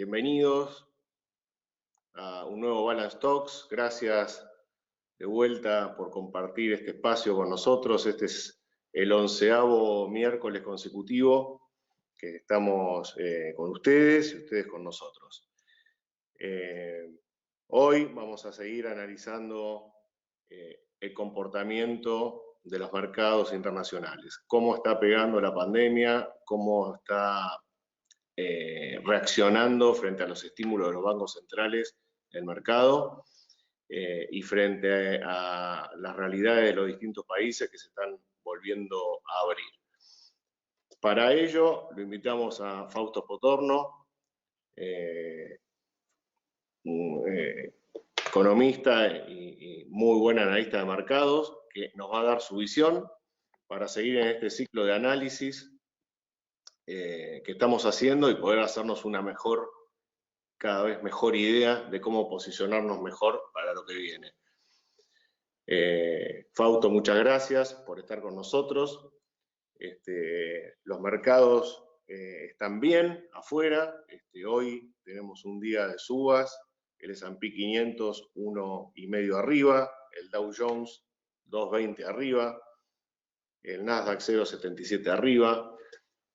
Bienvenidos a un nuevo Balance Talks. Gracias de vuelta por compartir este espacio con nosotros. Este es el 11º miércoles consecutivo que estamos con ustedes y ustedes con nosotros. Hoy vamos a seguir analizando el comportamiento de los mercados internacionales, cómo está pegando la pandemia, cómo está reaccionando frente a los estímulos de los bancos centrales del mercado y frente a las realidades de los distintos países que se están volviendo a abrir. Para ello, lo invitamos a Fausto Potorno, economista y muy buen analista de mercados, que nos va a dar su visión para seguir en este ciclo de análisis que estamos haciendo y poder hacernos una cada vez mejor idea de cómo posicionarnos mejor para lo que viene. Fausto, muchas gracias por estar con nosotros. Los mercados están bien afuera. Hoy tenemos un día de subas, el S&P 500 1,5 arriba, el Dow Jones 2,20 arriba, el Nasdaq 0,77 arriba,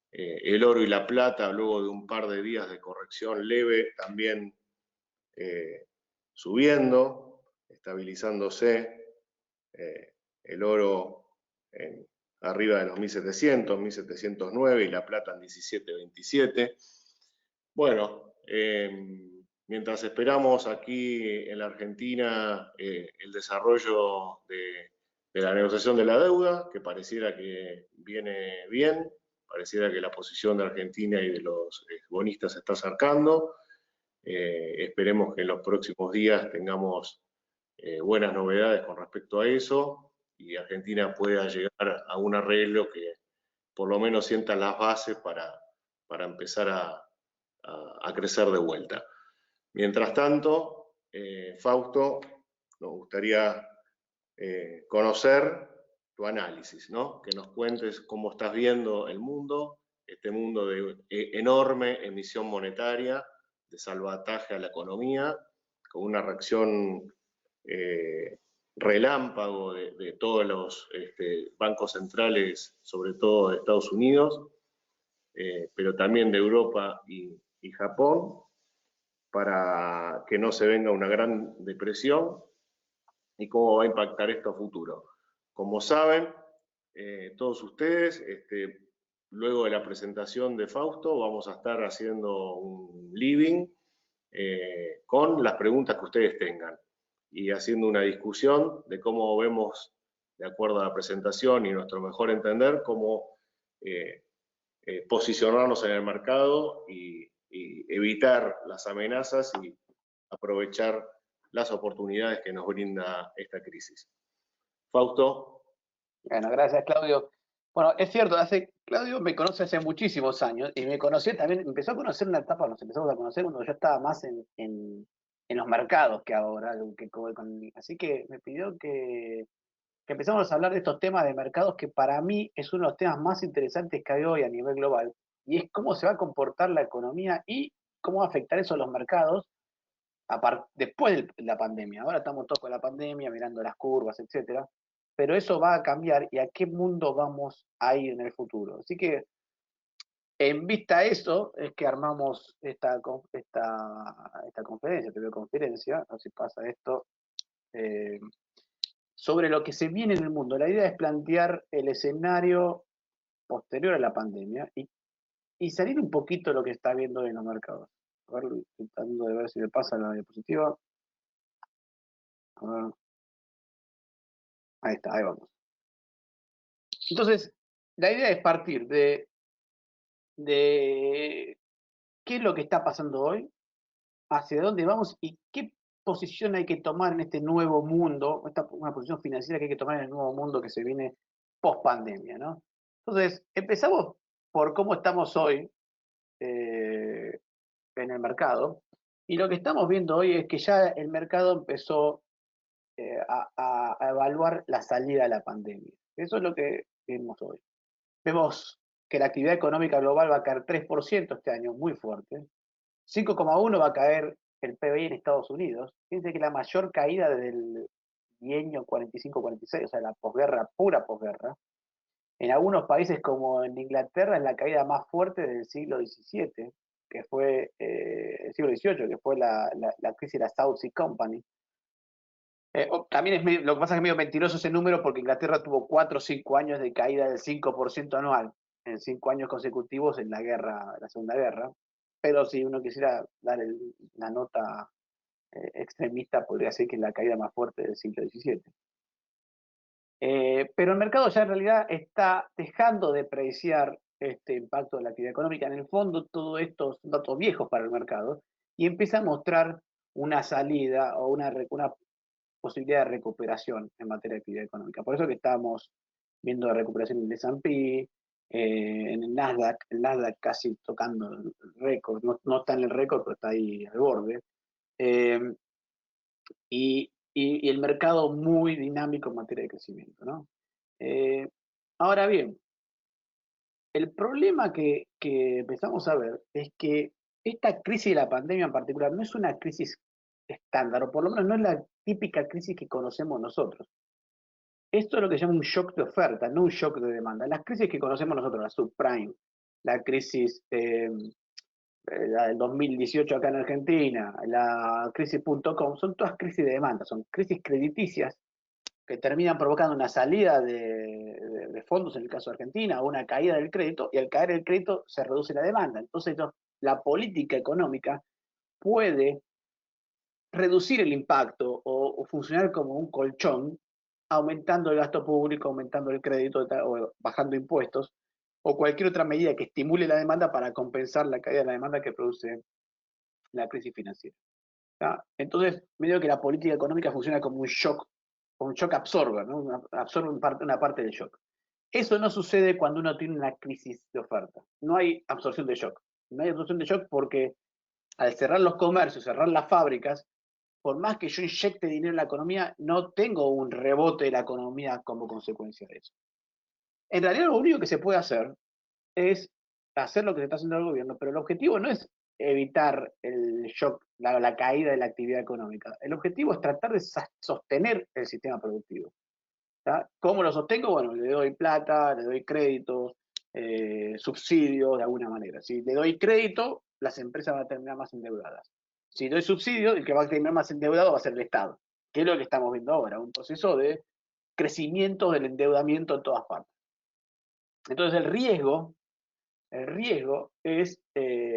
el oro y la plata, luego de un par de días de corrección leve, también subiendo, estabilizándose, el oro arriba de los 1.700, 1.709 y la plata en 17,27. Bueno, mientras esperamos aquí en la Argentina el desarrollo de la negociación de la deuda, que pareciera que viene bien, pareciera que la posición de Argentina y de los bonistas se está acercando. Esperemos que en los próximos días tengamos buenas novedades con respecto a eso y Argentina pueda llegar a un arreglo que por lo menos sienta las bases para empezar a crecer de vuelta. Mientras tanto, Fausto, nos gustaría conocer tu análisis, ¿no? Que nos cuentes cómo estás viendo el mundo, este mundo de enorme emisión monetaria, de salvataje a la economía, con una reacción relámpago de todos los bancos centrales, sobre todo de Estados Unidos, pero también de Europa y Japón, para que no se venga una gran depresión y cómo va a impactar esto a futuro. Como saben, todos ustedes, luego de la presentación de Fausto, vamos a estar haciendo un living con las preguntas que ustedes tengan y haciendo una discusión de cómo vemos, de acuerdo a la presentación y nuestro mejor entender, cómo posicionarnos en el mercado y evitar las amenazas y aprovechar las oportunidades que nos brinda esta crisis. Fausto. Bueno, gracias, Claudio. Bueno, es cierto, Claudio me conoce hace muchísimos años y me conoció también, empezó a conocer una etapa, nos empezamos a conocer cuando yo estaba más en los mercados que ahora. Así que me pidió que empezamos a hablar de estos temas de mercados que para mí es uno de los temas más interesantes que hay hoy a nivel global y es cómo se va a comportar la economía y cómo va a afectar eso a los mercados después de la pandemia. Ahora estamos todos con la pandemia, mirando las curvas, etcétera, pero eso va a cambiar y a qué mundo vamos a ir en el futuro. Así que, en vista a eso, es que armamos esta conferencia, videoconferencia, a ver si pasa esto, sobre lo que se viene en el mundo. La idea es plantear el escenario posterior a la pandemia y salir un poquito de lo que está viendo en los mercados. A ver, tratando de ver si me pasa la diapositiva. A ver. Ahí está, ahí vamos. Entonces, la idea es partir de qué es lo que está pasando hoy, hacia dónde vamos y qué posición hay que tomar en este nuevo mundo, una posición financiera que hay que tomar en el nuevo mundo que se viene post pandemia, ¿no? Entonces, empezamos por cómo estamos hoy en el mercado. Y lo que estamos viendo hoy es que ya el mercado empezó a evaluar la salida de la pandemia. Eso es lo que vemos hoy. Vemos que la actividad económica global va a caer 3% este año, muy fuerte. 5,1 va a caer el PBI en Estados Unidos. Fíjense que la mayor caída desde el bienio 45-46, o sea, la posguerra, pura posguerra. En algunos países como en Inglaterra es la caída más fuerte del siglo XVII, que fue el siglo XVIII, que fue la crisis de la South Sea Company. También lo que pasa es que es medio mentiroso ese número porque Inglaterra tuvo 4 o 5 años de caída del 5% anual en 5 años consecutivos en la Segunda Guerra. Pero si uno quisiera dar la nota extremista, podría ser que es la caída más fuerte del siglo XVII. Pero el mercado ya en realidad está dejando de preciar este impacto de la actividad económica. En el fondo, todo esto son datos viejos para el mercado y empieza a mostrar una salida o una posibilidad de recuperación en materia de actividad económica. Por eso que estamos viendo la recuperación en el S&P, en el Nasdaq casi tocando el récord, no está en el récord, pero está ahí al borde. Y el mercado muy dinámico en materia de crecimiento, ¿no? Ahora bien, el problema que empezamos a ver es que esta crisis de la pandemia en particular no es una crisis estándar, o por lo menos no es la típica crisis que conocemos nosotros. Esto es lo que se llama un shock de oferta, no un shock de demanda. Las crisis que conocemos nosotros, la subprime, la crisis la del 2018 acá en Argentina, la crisis.com, son todas crisis de demanda, son crisis crediticias que terminan provocando una salida de fondos en el caso de Argentina, o una caída del crédito, y al caer el crédito se reduce la demanda. Entonces la política económica puede reducir el impacto o funcionar como un colchón, aumentando el gasto público, aumentando el crédito o bajando impuestos, o cualquier otra medida que estimule la demanda para compensar la caída de la demanda que produce la crisis financiera. ¿Ya? Entonces, medio que la política económica funciona como un shock absorber, ¿no? Absorbe una parte del shock. Eso no sucede cuando uno tiene una crisis de oferta. No hay absorción de shock. No hay absorción de shock porque al cerrar los comercios, cerrar las fábricas, por más que yo inyecte dinero en la economía, no tengo un rebote de la economía como consecuencia de eso. En realidad lo único que se puede hacer es hacer lo que se está haciendo el gobierno, pero el objetivo no es evitar el shock, la caída de la actividad económica. El objetivo es tratar de sostener el sistema productivo. ¿Tá? ¿Cómo lo sostengo? Bueno, le doy plata, le doy créditos, subsidios de alguna manera. Si le doy crédito, las empresas van a terminar más endeudadas. Si doy subsidio, el que va a terminar más endeudado va a ser el Estado, que es lo que estamos viendo ahora, un proceso de crecimiento del endeudamiento en todas partes. Entonces el riesgo es,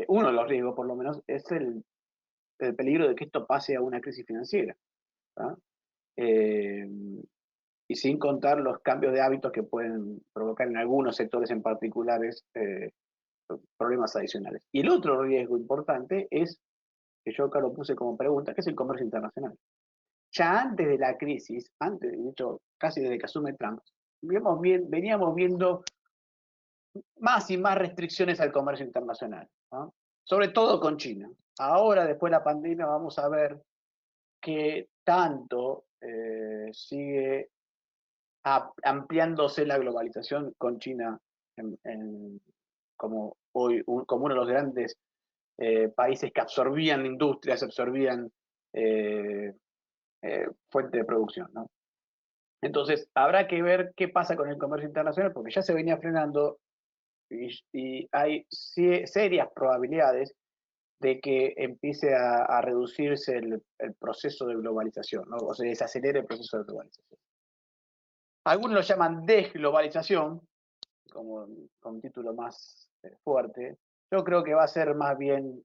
uno de los riesgos por lo menos, es el peligro de que esto pase a una crisis financiera. Y sin contar los cambios de hábitos que pueden provocar en algunos sectores en particulares problemas adicionales. Y el otro riesgo importante es, que yo acá lo puse como pregunta, que es el comercio internacional. Ya antes de la crisis, antes, de hecho, casi desde que asume Trump, veníamos viendo más y más restricciones al comercio internacional, ¿no? Sobre todo con China. Ahora, después de la pandemia, vamos a ver que tanto sigue ampliándose la globalización con China como hoy como uno de los grandes países que absorbían industrias, absorbían fuente de producción, ¿no? Entonces, habrá que ver qué pasa con el comercio internacional, porque ya se venía frenando y hay serias probabilidades de que empiece a reducirse el proceso de globalización, ¿no? O se desacelere el proceso de globalización. Algunos lo llaman desglobalización, como con un título más fuerte. Yo creo que va a ser más bien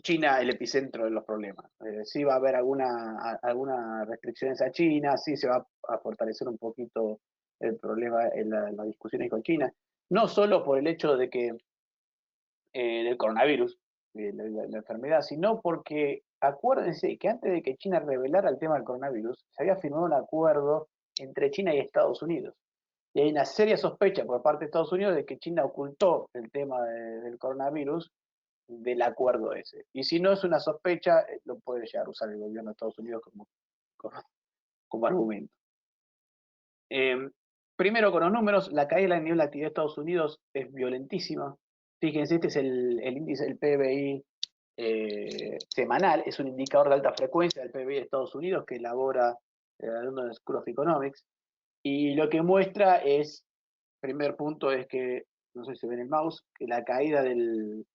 China el epicentro de los problemas. Sí va a haber algunas restricciones a China, sí se va a fortalecer un poquito el problema en las discusiones con China, no solo por el hecho de que del coronavirus, la enfermedad, sino porque acuérdense que antes de que China revelara el tema del coronavirus, se había firmado un acuerdo entre China y Estados Unidos. Y hay una seria sospecha por parte de Estados Unidos de que China ocultó el tema del coronavirus del acuerdo ese. Y si no es una sospecha, lo puede llegar a usar el gobierno de Estados Unidos como argumento. Primero con los números, la caída del nivel de actividad de Estados Unidos es violentísima. Fíjense, este es el índice del PBI semanal, es un indicador de alta frecuencia del PBI de Estados Unidos que elabora el alumno de School of Economics, y lo que muestra es, primer punto es que, no sé si se ve en el mouse, que la caída del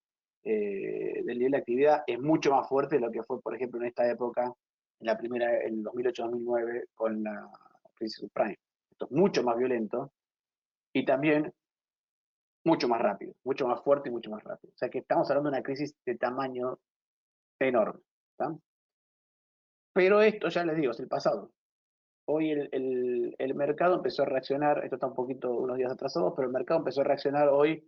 nivel de actividad es mucho más fuerte de lo que fue, por ejemplo, en esta época, en 2008-2009, con la crisis subprime. Esto es mucho más violento y también mucho más rápido, mucho más fuerte y mucho más rápido. O sea que estamos hablando de una crisis de tamaño enorme. ¿Tá? Pero esto, ya les digo, es el pasado. Hoy el mercado empezó a reaccionar, esto está un poquito unos días atrasado, pero el mercado empezó a reaccionar hoy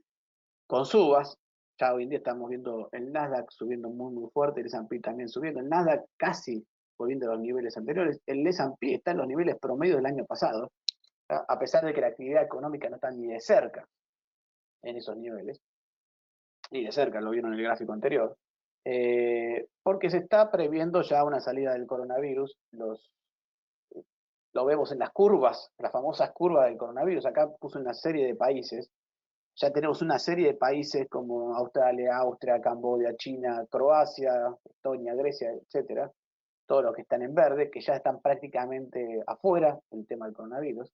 con subas. Ya hoy en día estamos viendo el Nasdaq subiendo muy, muy fuerte, el S&P también subiendo. El Nasdaq casi volviendo a los niveles anteriores. El S&P está en los niveles promedio del año pasado, ¿tá? A pesar de que la actividad económica no está ni de cerca en esos niveles, ni de cerca, lo vieron en el gráfico anterior, porque se está previendo ya una salida del coronavirus. Lo vemos en las curvas, las famosas curvas del coronavirus. Acá puse una serie de países. Ya tenemos una serie de países como Australia, Austria, Camboya, China, Croacia, Estonia, Grecia, etcétera, todos los que están en verde, que ya están prácticamente afuera del tema del coronavirus.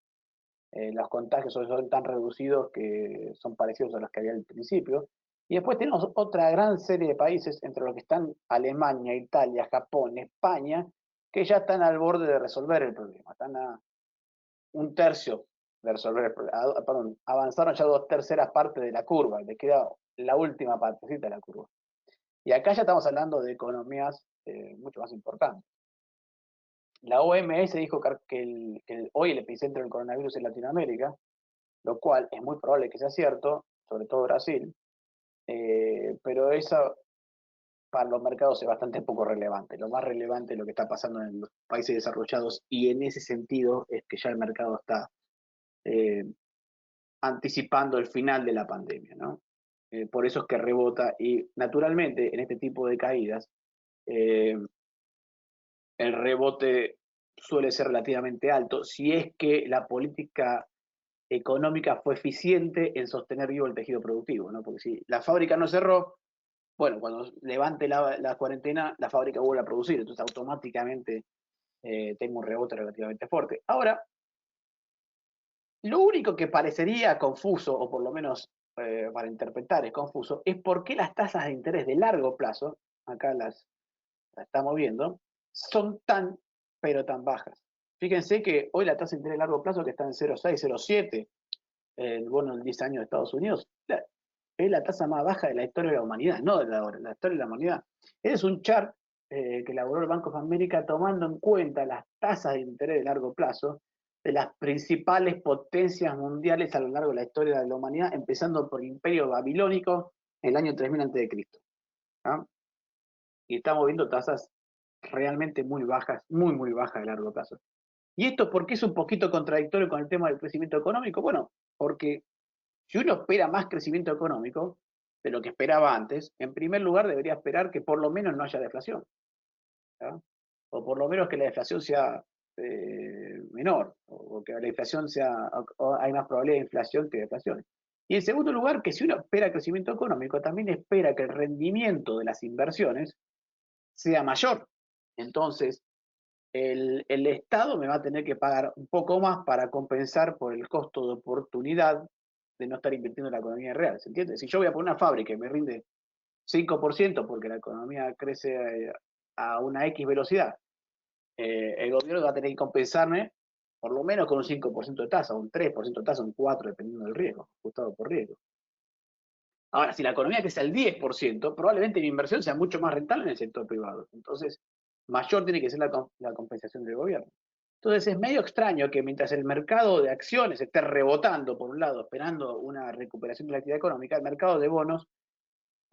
Los contagios son tan reducidos que son parecidos a los que había al principio. Y después tenemos otra gran serie de países, entre los que están Alemania, Italia, Japón, España, que ya están al borde de resolver el problema. Están a un tercio de resolver el problema. Perdón, avanzaron ya 2/3 partes de la curva, les queda la última partecita de la curva. Y acá ya estamos hablando de economías mucho más importantes. La OMS dijo que hoy el epicentro del coronavirus es Latinoamérica, lo cual es muy probable que sea cierto, sobre todo Brasil, pero eso para los mercados es bastante poco relevante. Lo más relevante es lo que está pasando en los países desarrollados, y en ese sentido es que ya el mercado está anticipando el final de la pandemia, ¿no? Por eso es que rebota, y naturalmente en este tipo de caídas eh, el rebote suele ser relativamente alto si es que la política económica fue eficiente en sostener vivo el tejido productivo, ¿no? Porque si la fábrica no cerró, bueno, cuando levante la cuarentena, la fábrica vuelve a producir, entonces automáticamente tengo un rebote relativamente fuerte. Ahora, lo único que parecería confuso, o por lo menos para interpretar es confuso, es por qué las tasas de interés de largo plazo, acá las estamos viendo, son tan, pero tan bajas. Fíjense que hoy la tasa de interés de largo plazo, que está en 0,6, 0,7, el bono en 10 años de Estados Unidos, es la tasa más baja de la historia de la humanidad, no de la historia de la humanidad. Ese es un chart que elaboró el Banco of America tomando en cuenta las tasas de interés de largo plazo de las principales potencias mundiales a lo largo de la historia de la humanidad, empezando por el Imperio Babilónico en el año 3000 a.C. ¿Ah? Y estamos viendo tasas realmente muy bajas, muy, muy bajas de largo plazo. ¿Y esto por qué es un poquito contradictorio con el tema del crecimiento económico? Bueno, porque si uno espera más crecimiento económico de lo que esperaba antes, en primer lugar debería esperar que por lo menos no haya deflación, ¿tá? O por lo menos que la deflación sea menor, o que la inflación sea, o hay más probabilidad de inflación que de deflación. Y en segundo lugar, que si uno espera crecimiento económico, también espera que el rendimiento de las inversiones sea mayor. Entonces, el Estado me va a tener que pagar un poco más para compensar por el costo de oportunidad de no estar invirtiendo en la economía real. ¿Se entiende? Si yo voy a poner una fábrica y me rinde 5% porque la economía crece a una X velocidad, el gobierno va a tener que compensarme por lo menos con un 5% de tasa, un 3% de tasa, un 4%, dependiendo del riesgo, ajustado por riesgo. Ahora, si la economía crece al 10%, probablemente mi inversión sea mucho más rentable en el sector privado. Entonces, mayor tiene que ser la compensación del gobierno. Entonces, es medio extraño que mientras el mercado de acciones esté rebotando, por un lado, esperando una recuperación de la actividad económica, el mercado de bonos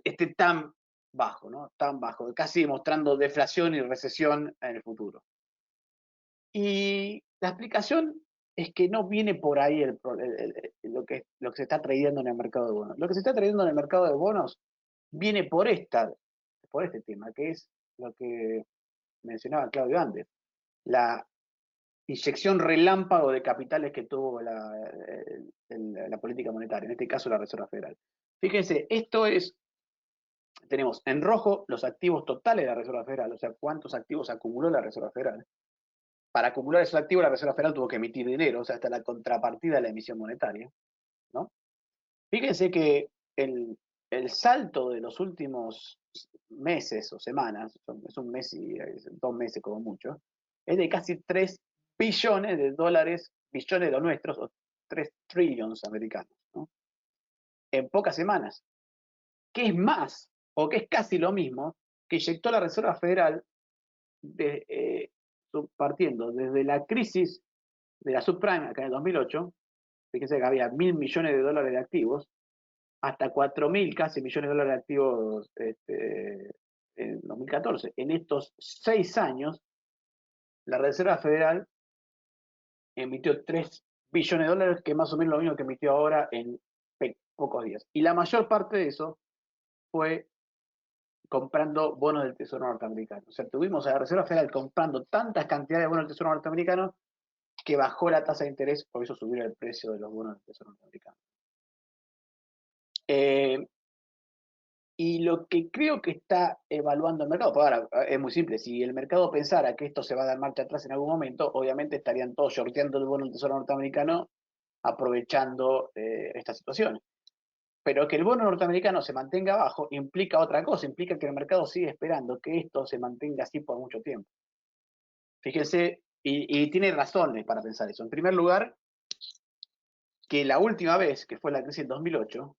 esté tan bajo, ¿no? Tan bajo, casi mostrando deflación y recesión en el futuro. Y la explicación es que no viene por ahí lo que se está trayendo en el mercado de bonos. Lo que se está trayendo en el mercado de bonos viene por este tema, que es lo que mencionaba Claudio antes, la inyección relámpago de capitales que tuvo la política monetaria, en este caso la Reserva Federal. Fíjense, esto es tenemos en rojo los activos totales de la Reserva Federal, o sea, cuántos activos acumuló la Reserva Federal. Para acumular esos activos, la Reserva Federal tuvo que emitir dinero, o sea, hasta la contrapartida de la emisión monetaria, ¿no? Fíjense que el salto de los últimos meses o semanas, es un mes y 2 meses como mucho, es de casi 3 billones de dólares, billones de los nuestros, o 3 trillions americanos, ¿no? En pocas semanas. ¿Qué es más, o que es casi lo mismo, que inyectó la Reserva Federal partiendo desde la crisis de la subprime acá en el 2008, fíjense que había 1.000 millones de dólares de activos, hasta 4.000 casi millones de dólares de activos en 2014. En estos 6 años, la Reserva Federal emitió 3 billones de dólares, que es más o menos lo mismo que emitió ahora en pocos días. Y la mayor parte de eso fue comprando bonos del Tesoro norteamericano. O sea, tuvimos a la Reserva Federal comprando tantas cantidades de bonos del Tesoro norteamericano que bajó la tasa de interés, por eso subió el precio de los bonos del Tesoro norteamericano. Y lo que creo que está evaluando el mercado, pues ahora es muy simple, si el mercado pensara que esto se va a dar marcha atrás en algún momento, obviamente estarían todos shorteando el bono del Tesoro norteamericano aprovechando esta situación. Pero que el bono norteamericano se mantenga abajo implica otra cosa, implica que el mercado sigue esperando que esto se mantenga así por mucho tiempo. Fíjense, y tiene razones para pensar eso. En primer lugar, que la última vez, que fue la crisis del 2008,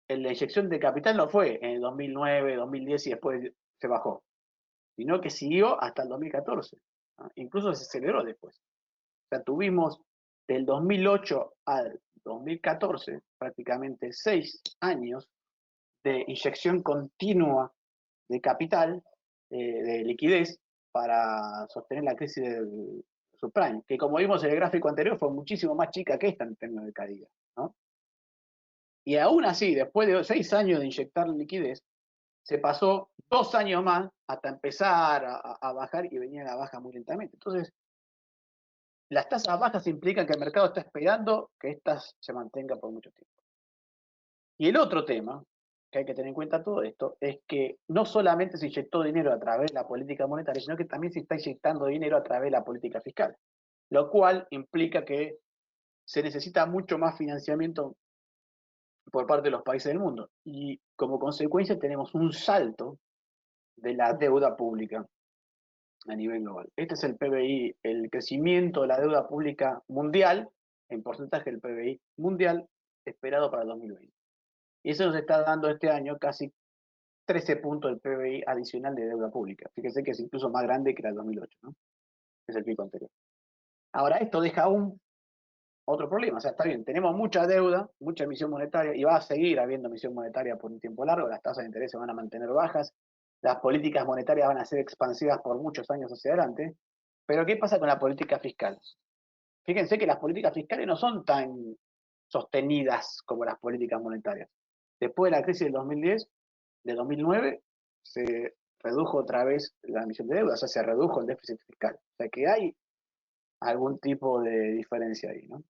la inyección de capital no fue en el 2009, 2010 y después se bajó, sino que siguió hasta el 2014, ¿no? Incluso se aceleró después. O sea, tuvimos del 2008 al 2014 prácticamente 6 años de inyección continua de capital, de liquidez, para sostener la crisis del subprime, que como vimos en el gráfico anterior fue muchísimo más chica que esta en términos de caída, ¿no? Y aún así, después de 6 años de inyectar liquidez, se pasó 2 años más hasta empezar a bajar y venía la baja muy lentamente. Entonces, las tasas bajas implican que el mercado está esperando que estas se mantengan por mucho tiempo. Y el otro tema, que hay que tener en cuenta todo esto, es que no solamente se inyectó dinero a través de la política monetaria, sino que también se está inyectando dinero a través de la política fiscal, lo cual implica que se necesita mucho más financiamiento por parte de los países del mundo. Y como consecuencia tenemos un salto de la deuda pública a nivel global. Este es el PBI, el crecimiento de la deuda pública mundial, en porcentaje del PBI mundial, esperado para el 2020. Y eso nos está dando este año casi 13 puntos del PBI adicional de deuda pública. Fíjense que es incluso más grande que la del 2008, ¿no? Es el pico anterior. Ahora, esto deja otro problema. O sea, está bien, tenemos mucha deuda, mucha emisión monetaria, y va a seguir habiendo emisión monetaria por un tiempo largo, las tasas de interés se van a mantener bajas, las políticas monetarias van a ser expansivas por muchos años hacia adelante, pero ¿qué pasa con la política fiscal? Fíjense que las políticas fiscales no son tan sostenidas como las políticas monetarias. Después de la crisis del 2010, de 2009, se redujo otra vez la emisión de deuda, o sea, se redujo el déficit fiscal. O sea, que hay algún tipo de diferencia ahí, ¿no?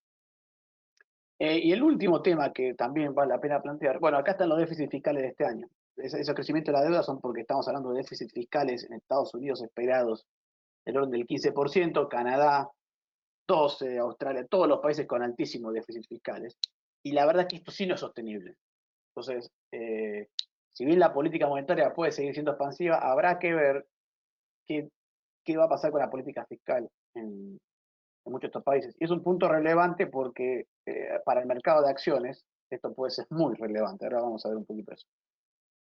Y el último tema que también vale la pena plantear, bueno, acá están los déficits fiscales de este año. Esos crecimientos de la deuda son porque estamos hablando de déficits fiscales en Estados Unidos esperados del orden del 15%, Canadá 12%, Australia, todos los países con altísimos déficits fiscales. Y la verdad es que esto sí no es sostenible. Entonces, si bien la política monetaria puede seguir siendo expansiva, habrá que ver qué va a pasar con la política fiscal en muchos de estos países. Y es un punto relevante porque para el mercado de acciones esto puede ser muy relevante. Ahora vamos a ver un poquito eso.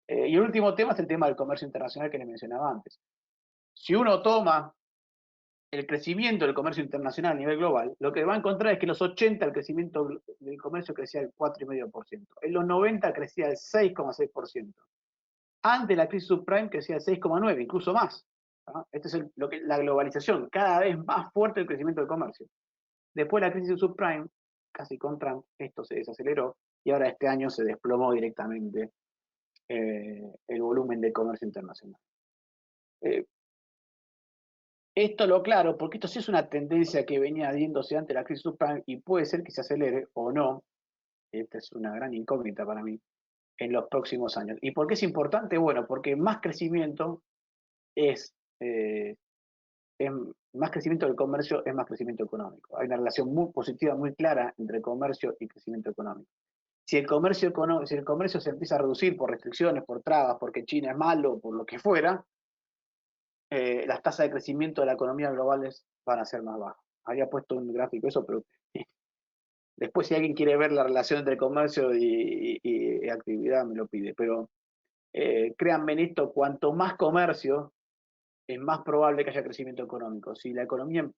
Y el último tema es el tema del comercio internacional que les mencionaba antes. Si uno toma el crecimiento del comercio internacional a nivel global, lo que va a encontrar es que en los 80 el crecimiento del comercio crecía al 4,5%. En los 90 crecía al 6,6%. Antes de la crisis subprime crecía al 6,9%, incluso más. ¿No? Este es la globalización, cada vez más fuerte el crecimiento del comercio. Después de la crisis subprime, casi con Trump, esto se desaceleró y ahora este año se desplomó directamente el volumen de comercio internacional. Esto lo claro, porque esto sí es una tendencia que venía diéndose antes de la crisis subprime y puede ser que se acelere o no. Esta es una gran incógnita para mí. en los próximos años. ¿Y por qué es importante? Bueno, porque más crecimiento es más crecimiento del comercio es más crecimiento económico. Hay una relación muy positiva, muy clara entre comercio y crecimiento económico. Si el comercio se empieza a reducir por restricciones, por trabas, porque China es malo, por lo que fuera, las tasas de crecimiento de la economía globales van a ser más bajas. Había puesto un gráfico eso, pero después si alguien quiere ver la relación entre comercio y actividad me lo pide. Pero créanme en esto, cuanto más comercio, es más probable que haya crecimiento económico. Si la economía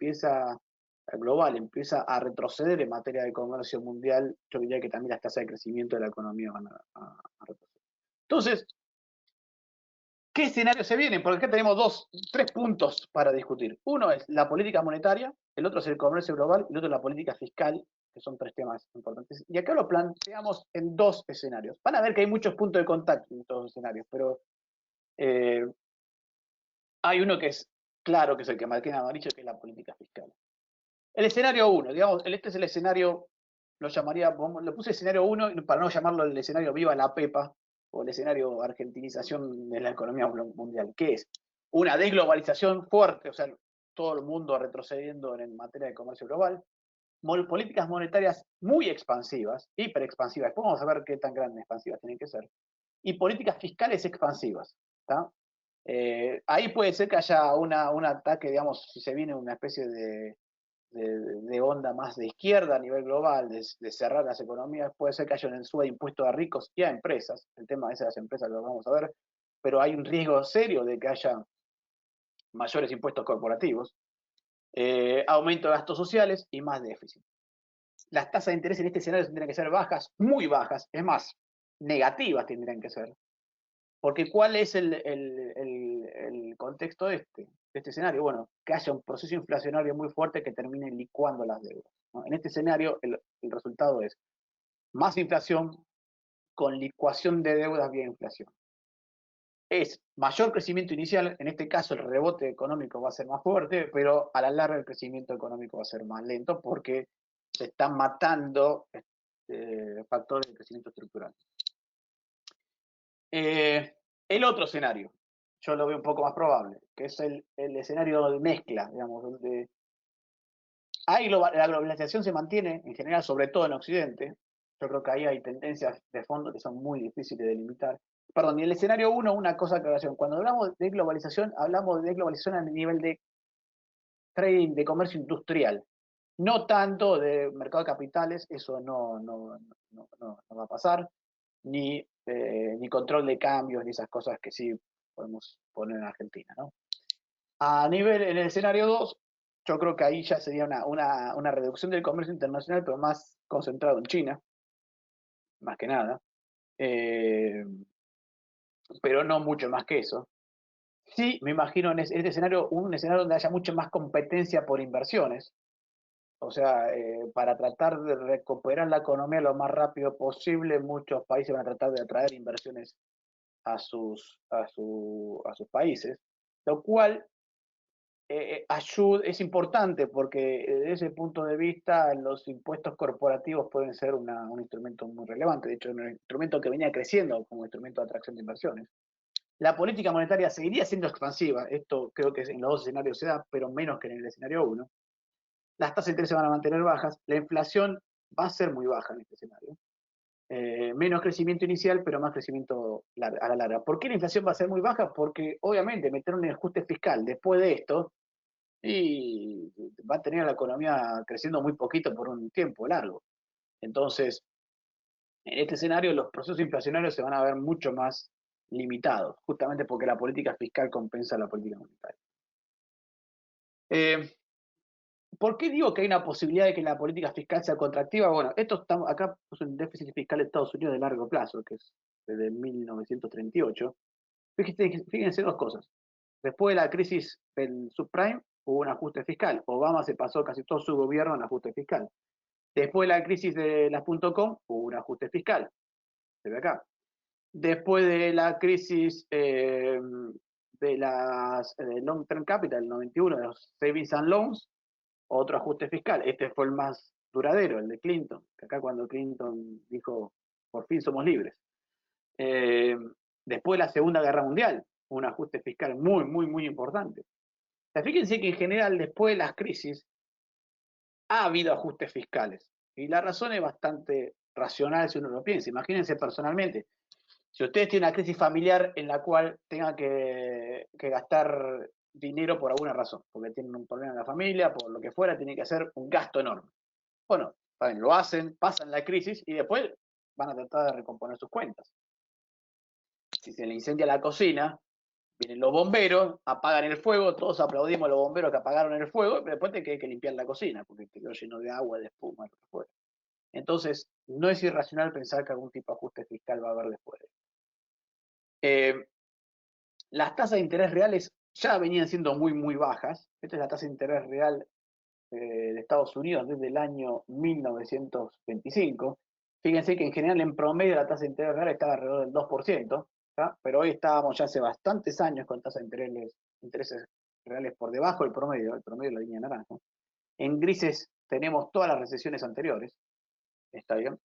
global empieza a retroceder en materia de comercio mundial, yo diría que también las tasas de crecimiento de la economía van a retroceder. Entonces, ¿qué escenario se viene? Porque acá tenemos tres puntos para discutir. Uno es la política monetaria, el otro es el comercio global y el otro es la política fiscal, que son tres temas importantes. Y acá lo planteamos en dos escenarios. Van a ver que hay muchos puntos de contacto en todos los escenarios, pero hay uno que es claro, que es el que marqué en amarillo, que es la política fiscal. El escenario 1, digamos, este es el escenario, lo puse escenario 1 para no llamarlo el escenario Viva la Pepa, o el escenario argentinización de la economía mundial, que es una desglobalización fuerte, o sea, todo el mundo retrocediendo en materia de comercio global, políticas monetarias muy expansivas, hiperexpansivas, después vamos a ver qué tan grandes expansivas tienen que ser, y políticas fiscales expansivas. Ahí puede ser que haya un ataque, digamos, si se viene una especie de onda más de izquierda a nivel global, de cerrar las economías, puede ser que haya un ensueño de impuestos a ricos y a empresas, el tema es de las empresas lo vamos a ver, pero hay un riesgo serio de que haya mayores impuestos corporativos, aumento de gastos sociales y más déficit. Las tasas de interés en este escenario tendrían que ser bajas, muy bajas, es más, negativas tendrían que ser. Porque ¿cuál es el contexto de este escenario? Bueno, que haya un proceso inflacionario muy fuerte que termine licuando las deudas, ¿no? En este escenario el resultado es más inflación con licuación de deudas vía inflación. Es mayor crecimiento inicial, en este caso el rebote económico va a ser más fuerte, pero a la larga el crecimiento económico va a ser más lento porque se están matando factores de crecimiento estructural. El otro escenario, yo lo veo un poco más probable, que es el escenario de mezcla, digamos, donde la globalización se mantiene en general, sobre todo en Occidente. Yo creo que ahí hay tendencias de fondo que son muy difíciles de limitar. Perdón, y el escenario 1, una cosa que cuando hablamos de globalización a nivel de trading, de comercio industrial, no tanto de mercado de capitales, eso no va a pasar, ni control de cambios, ni esas cosas que sí podemos poner en Argentina, ¿no? En el escenario 2, yo creo que ahí ya sería una reducción del comercio internacional, pero más concentrado en China, más que nada, pero no mucho más que eso. Sí, me imagino en este escenario, un escenario donde haya mucha más competencia por inversiones, o sea, para tratar de recuperar la economía lo más rápido posible, muchos países van a tratar de atraer inversiones a sus países, lo cual es importante porque desde ese punto de vista los impuestos corporativos pueden ser un instrumento muy relevante, de hecho un instrumento que venía creciendo como instrumento de atracción de inversiones. La política monetaria seguiría siendo expansiva, esto creo que en los dos escenarios se da, pero menos que en el escenario 1. Las tasas de interés se van a mantener bajas, la inflación va a ser muy baja en este escenario. Menos crecimiento inicial, pero más crecimiento a la larga. ¿Por qué la inflación va a ser muy baja? Porque obviamente meter un ajuste fiscal después de esto y va a tener la economía creciendo muy poquito por un tiempo largo. Entonces, en este escenario los procesos inflacionarios se van a ver mucho más limitados, justamente porque la política fiscal compensa la política monetaria. ¿Por qué digo que hay una posibilidad de que la política fiscal sea contractiva? Bueno, acá es un déficit fiscal de Estados Unidos de largo plazo, que es desde 1938. Fíjense dos cosas. Después de la crisis del subprime, hubo un ajuste fiscal. Obama se pasó casi todo su gobierno en ajuste fiscal. Después de la crisis de las .com, hubo un ajuste fiscal. Se ve acá. Después de la crisis de las Long Term Capital, el 91, de los Savings and Loans, otro ajuste fiscal. Este fue el más duradero, el de Clinton, que acá cuando Clinton dijo, por fin somos libres. Eh, Después de la Segunda Guerra Mundial, un ajuste fiscal muy, muy, muy importante. O sea, fíjense que en general, después de las crisis, ha habido ajustes fiscales. Y la razón es bastante racional si uno lo piensa. Imagínense personalmente, si ustedes tienen una crisis familiar en la cual tengan que gastar dinero por alguna razón, porque tienen un problema en la familia, por lo que fuera, tienen que hacer un gasto enorme. Bueno, lo hacen, pasan la crisis y después van a tratar de recomponer sus cuentas. Si se le incendia la cocina, vienen los bomberos, apagan el fuego, todos aplaudimos a los bomberos que apagaron el fuego, pero después te hay que limpiar la cocina, porque quedó lleno de agua, de espuma, lo que fuera. Entonces, no es irracional pensar que algún tipo de ajuste fiscal va a haber después. Las tasas de interés reales ya venían siendo muy, muy bajas. Esta es la tasa de interés real de Estados Unidos desde el año 1925. Fíjense que en general, en promedio, la tasa de interés real estaba alrededor del 2%, ¿tá? Pero hoy estábamos ya hace bastantes años con tasas de intereses reales por debajo del promedio, el promedio de la línea naranja. En grises tenemos todas las recesiones anteriores, ¿está bien?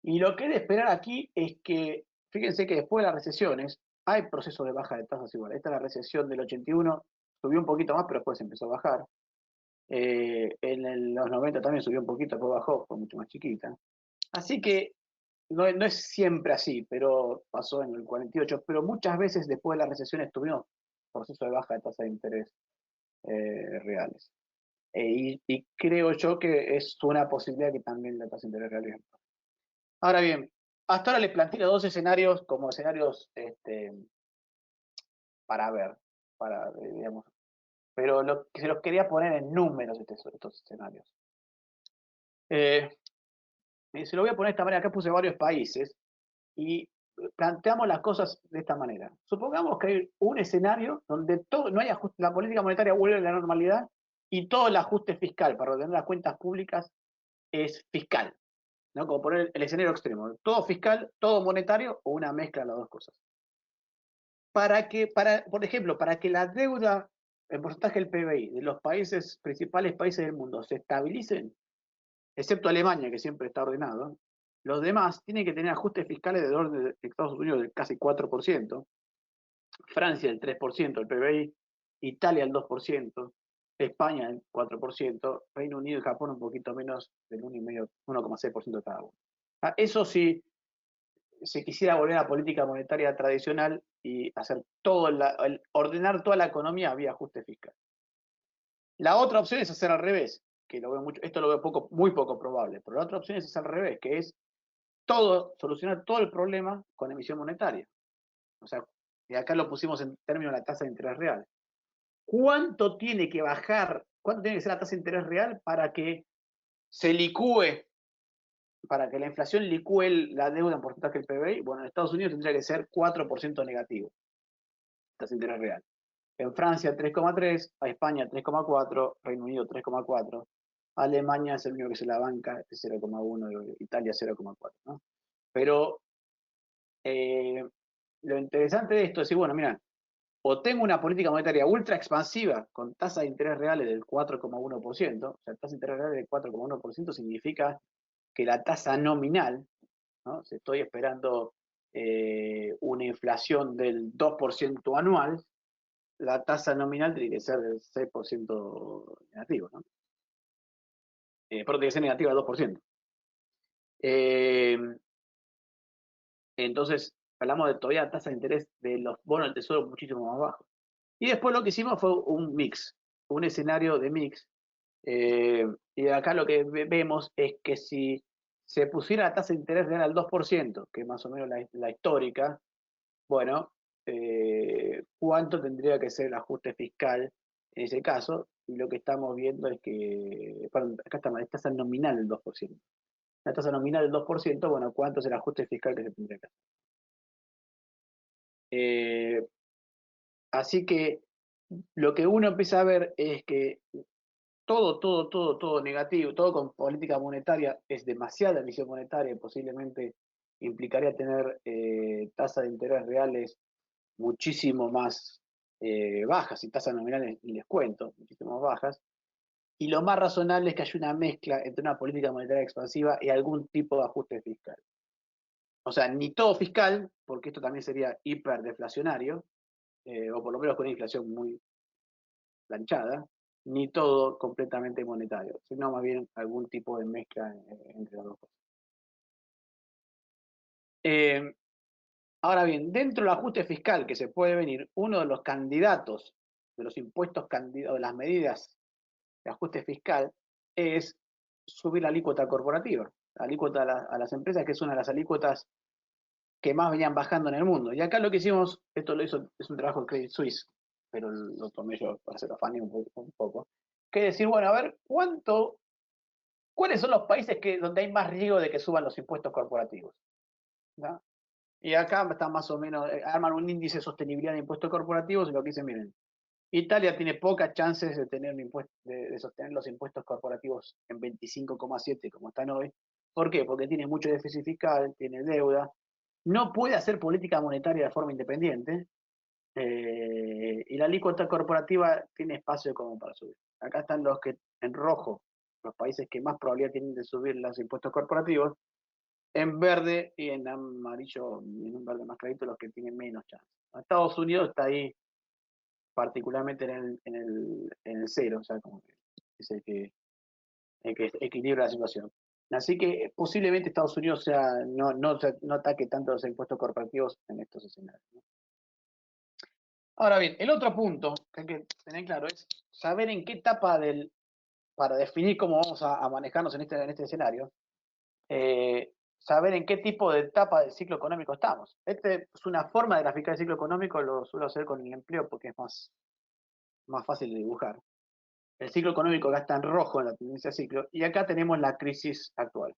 Y lo que es de esperar aquí es que, fíjense que después de las recesiones, hay procesos de baja de tasas igual. Esta es la recesión del 81, subió un poquito más, pero después empezó a bajar. Los 90 también subió un poquito, después bajó, fue mucho más chiquita. Así que no es siempre así, pero pasó en el 48, pero muchas veces después de las recesiones tuvimos procesos de baja de tasas de interés reales. Y creo yo que es una posibilidad que también la tasa de interés real. Ahora bien, hasta ahora les planteé dos escenarios como escenarios para ver, digamos, pero se los quería poner en números estos escenarios. Se lo voy a poner de esta manera, acá puse varios países y planteamos las cosas de esta manera. Supongamos que hay un escenario donde no hay ajuste, la política monetaria vuelve a la normalidad y todo el ajuste fiscal para ordenar las cuentas públicas es fiscal, ¿no? Como poner el escenario extremo, todo fiscal, todo monetario o una mezcla de las dos cosas. Por ejemplo, para que la deuda, el porcentaje del PBI de los principales países del mundo se estabilicen, excepto Alemania, que siempre está ordenado, los demás tienen que tener ajustes fiscales de orden de Estados Unidos del casi 4%, Francia el 3% del PBI, Italia el 2%, España el 4%, Reino Unido y Japón un poquito menos del 1,5, 1,6% cada uno. Eso sí, se quisiera volver a la política monetaria tradicional y hacer ordenar toda la economía vía ajuste fiscal. La otra opción es hacer al revés, que lo veo mucho, esto lo veo muy poco probable, pero la otra opción es hacer al revés, que es solucionar todo el problema con emisión monetaria. O sea, y acá lo pusimos en términos de la tasa de interés real. ¿Cuánto tiene que ser la tasa de interés real para que se licúe, para que la inflación licúe la deuda en porcentaje del PBI? Bueno, en Estados Unidos tendría que ser 4% negativo, tasa de interés real. En Francia 3,3, a España 3,4, Reino Unido 3,4, Alemania es el único que se la banca, es 0,1, Italia 0,4, ¿no? Pero lo interesante de esto es decir, bueno, mira, o tengo una política monetaria ultra expansiva con tasa de interés reales del 4,1%, o sea, tasa de interés reales del 4,1% significa que la tasa nominal, ¿no? Si estoy esperando una inflación del 2% anual, la tasa nominal tiene que ser del 6% negativo, ¿no? Pero tiene que ser negativa del 2%. Entonces, hablamos de todavía tasa de interés de los bonos del tesoro muchísimo más bajo. Y después lo que hicimos fue un mix, un escenario de mix. Y acá lo que vemos es que si se pusiera la tasa de interés real al 2%, que es más o menos la histórica, bueno, ¿cuánto tendría que ser el ajuste fiscal en ese caso? Y lo que estamos viendo es que, perdón, acá está la tasa nominal del 2%. La tasa nominal del 2%, bueno, ¿cuánto es el ajuste fiscal que se tendría que hacer? Así que lo que uno empieza a ver es que todo negativo, todo con política monetaria, es demasiada emisión monetaria y posiblemente implicaría tener tasas de interés reales muchísimo más bajas y tasas nominales, y les cuento, muchísimo más bajas. Y lo más razonable es que haya una mezcla entre una política monetaria expansiva y algún tipo de ajuste fiscal. O sea, ni todo fiscal, porque esto también sería hiperdeflacionario, o por lo menos con una inflación muy planchada, ni todo completamente monetario, sino más bien algún tipo de mezcla entre las dos cosas. Ahora bien, dentro del ajuste fiscal que se puede venir, uno de los candidatos de los impuestos candidatos, de las medidas de ajuste fiscal, es subir la alícuota corporativa, la alícuota a las empresas, que es una de las alícuotas que más venían bajando en el mundo. Y acá lo que hicimos, esto lo hizo, es un trabajo de Credit Suisse, pero lo tomé yo para hacer afán un poco, que decir, bueno, a ver, ¿cuáles son los países donde hay más riesgo de que suban los impuestos corporativos? ¿No? Y acá están más o menos, arman un índice de sostenibilidad de impuestos corporativos y lo que dicen, miren, Italia tiene pocas chances de tener de sostener los impuestos corporativos en 25,7 como están hoy. ¿Por qué? Porque tiene mucho déficit fiscal, tiene deuda, no puede hacer política monetaria de forma independiente, y la alícuota corporativa tiene espacio como para subir. Acá están los que en rojo, los países que más probabilidad tienen de subir los impuestos corporativos, en verde y en amarillo, en un verde más clarito, los que tienen menos chance. Estados Unidos está ahí particularmente en el cero, o sea, como que es el que equilibra la situación. Así que posiblemente Estados Unidos no ataque tanto los impuestos corporativos en estos escenarios, ¿no? Ahora bien, el otro punto que hay que tener claro es saber en qué etapa para definir cómo vamos a manejarnos en este escenario, saber en qué tipo de etapa del ciclo económico estamos. Este es una forma de graficar el ciclo económico, lo suelo hacer con el empleo porque es más fácil de dibujar. El ciclo económico acá está en rojo en la tendencia de ciclo, y acá tenemos la crisis actual.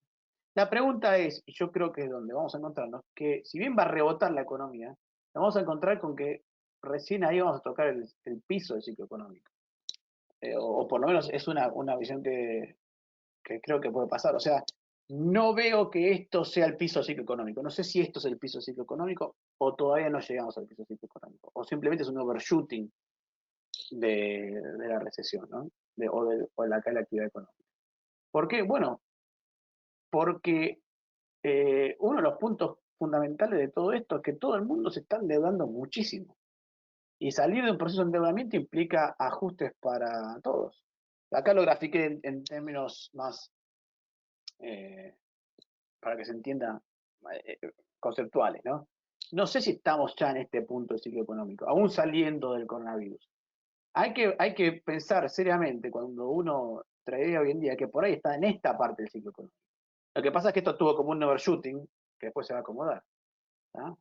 La pregunta es, y yo creo que es donde vamos a encontrarnos, que si bien va a rebotar la economía, nos vamos a encontrar con que recién ahí vamos a tocar el piso del ciclo económico. O por lo menos es una visión que creo que puede pasar. O sea, no veo que esto sea el piso del ciclo económico. No sé si esto es el piso del ciclo económico o todavía no llegamos al piso del ciclo económico. O simplemente es un overshooting de la recesión, ¿no? O de la caída de la actividad económica. ¿Por qué? Bueno, porque uno de los puntos fundamentales de todo esto es que todo el mundo se está endeudando muchísimo. Y salir de un proceso de endeudamiento implica ajustes para todos. Acá lo grafiqué en términos más, eh, para que se entienda, eh, conceptuales, ¿no? No sé si estamos ya en este punto del ciclo económico, aún saliendo del coronavirus. Hay que pensar seriamente cuando uno trae hoy en día que por ahí está en esta parte del ciclo económico. Lo que pasa es que esto tuvo como un overshooting que después se va a acomodar, ¿tá?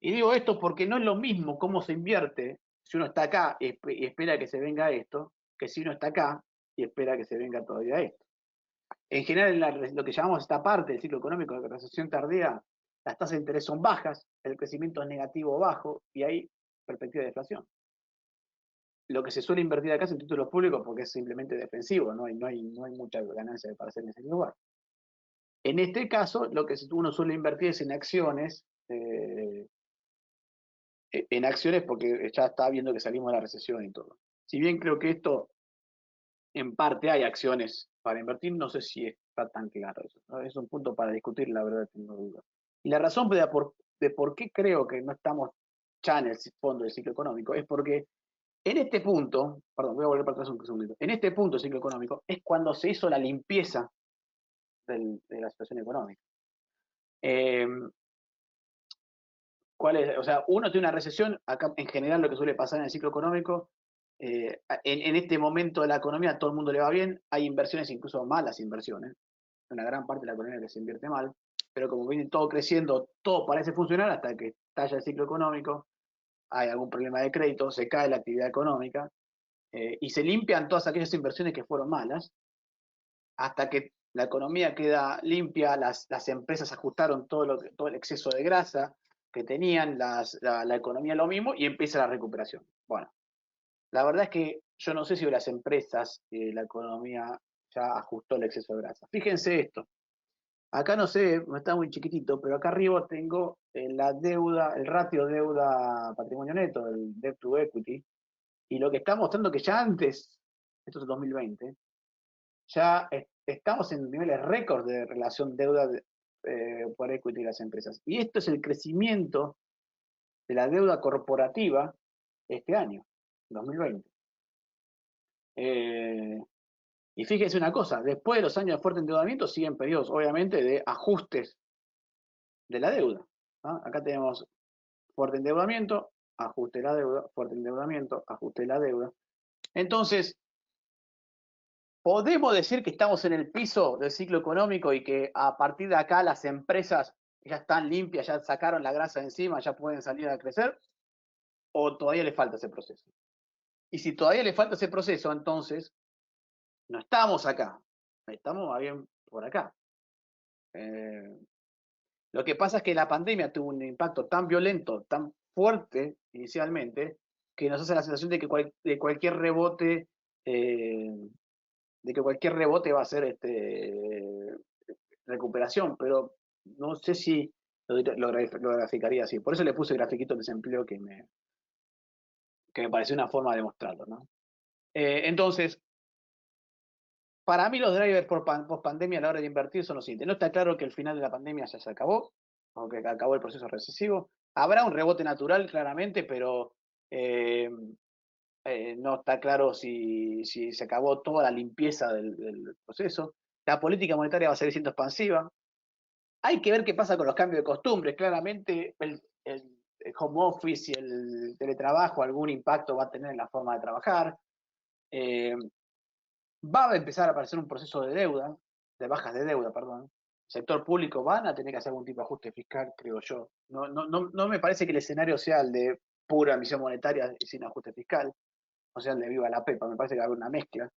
Y digo esto porque no es lo mismo cómo se invierte si uno está acá y espera que se venga esto, que si uno está acá y espera que se venga todavía esto. En general, lo que llamamos esta parte del ciclo económico de recesión tardía, las tasas de interés son bajas, el crecimiento es negativo o bajo, y hay perspectiva de deflación. Lo que se suele invertir acá es en títulos públicos porque es simplemente defensivo, no hay mucha ganancia para hacer en ese lugar. En este caso, lo que uno suele invertir es en acciones, porque ya está viendo que salimos de la recesión y todo. Si bien creo que esto, en parte hay acciones para invertir, no sé si está tan claro eso, ¿no? Es un punto para discutir, la verdad tengo dudas. Y la razón de por qué creo que no estamos ya en el fondo del ciclo económico es porque en este punto, perdón, voy a volver para atrás un segundito, en este punto del ciclo económico es cuando se hizo la limpieza de la situación económica. Eh, O sea, uno tiene una recesión, acá en general lo que suele pasar en el ciclo económico, en este momento de la economía todo el mundo le va bien, hay inversiones, incluso malas inversiones, una gran parte de la economía que se invierte mal, pero como viene todo creciendo, todo parece funcionar hasta que estalla el ciclo económico, hay algún problema de crédito, se cae la actividad económica, y se limpian todas aquellas inversiones que fueron malas, hasta que la economía queda limpia, las empresas ajustaron todo el exceso de grasa que tenían, la economía lo mismo, y empieza la recuperación. Bueno, la verdad es que yo no sé si las empresas, la economía ya ajustó el exceso de grasa. Fíjense esto. Acá no sé, no está muy chiquitito, pero acá arriba tengo la deuda, el ratio deuda patrimonio neto, el debt to equity, y lo que está mostrando que ya antes, esto es el 2020, ya estamos en niveles récord de relación deuda por equity de las empresas. Y esto es el crecimiento de la deuda corporativa este año, 2020. Y fíjense una cosa, después de los años de fuerte endeudamiento siguen periodos, obviamente, de ajustes de la deuda, ¿no? Acá tenemos fuerte endeudamiento, ajuste de la deuda, fuerte endeudamiento, ajuste de la deuda. Entonces, podemos decir que estamos en el piso del ciclo económico y que a partir de acá las empresas ya están limpias, ya sacaron la grasa de encima, ya pueden salir a crecer, o todavía le falta ese proceso. Y si todavía le falta ese proceso, entonces no estamos acá, estamos más bien por acá. Lo que pasa es que la pandemia tuvo un impacto tan violento, tan fuerte inicialmente, que nos hace la sensación de que cualquier rebote, va a ser recuperación, pero no sé si lo graficaría así. Por eso le puse el grafiquito de desempleo que me pareció una forma de mostrarlo, ¿no? Entonces, para mí los drivers post pandemia a la hora de invertir son los siguientes. No está claro que el final de la pandemia ya se acabó, o que acabó el proceso recesivo. Habrá un rebote natural, claramente, pero no está claro si se acabó toda la limpieza del proceso. La política monetaria va a seguir siendo expansiva. Hay que ver qué pasa con los cambios de costumbres. Claramente el home office y el teletrabajo algún impacto va a tener en la forma de trabajar. Va a empezar a aparecer un proceso de deuda, de bajas de deuda, perdón. El sector público van a tener que hacer algún tipo de ajuste fiscal, creo yo. No me parece que el escenario sea el de pura emisión monetaria y sin ajuste fiscal, o sea, el de viva la pepa, me parece que va a haber una mezcla.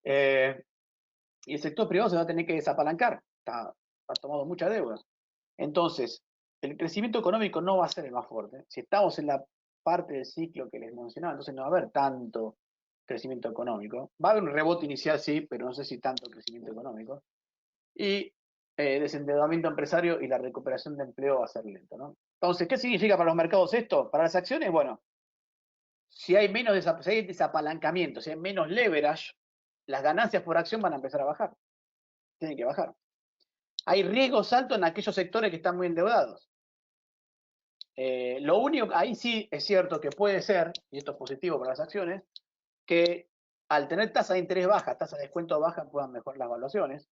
Y el sector privado se va a tener que desapalancar, ha tomado mucha deuda. Entonces, el crecimiento económico no va a ser el más fuerte. Si estamos en la parte del ciclo que les mencionaba, entonces no va a haber tanto crecimiento económico. Va a haber un rebote inicial, sí, pero no sé si tanto crecimiento económico. Y desendeudamiento empresario y la recuperación de empleo va a ser lento, ¿no? Entonces, ¿qué significa para los mercados esto? Para las acciones, bueno, si hay desapalancamiento, si hay menos leverage, las ganancias por acción van a empezar a bajar. Tienen que bajar. Hay riesgos altos en aquellos sectores que están muy endeudados. Lo único, ahí sí es cierto que puede ser, y esto es positivo para las acciones, que al tener tasa de interés baja, tasa de descuento baja, puedan mejorar las valuaciones.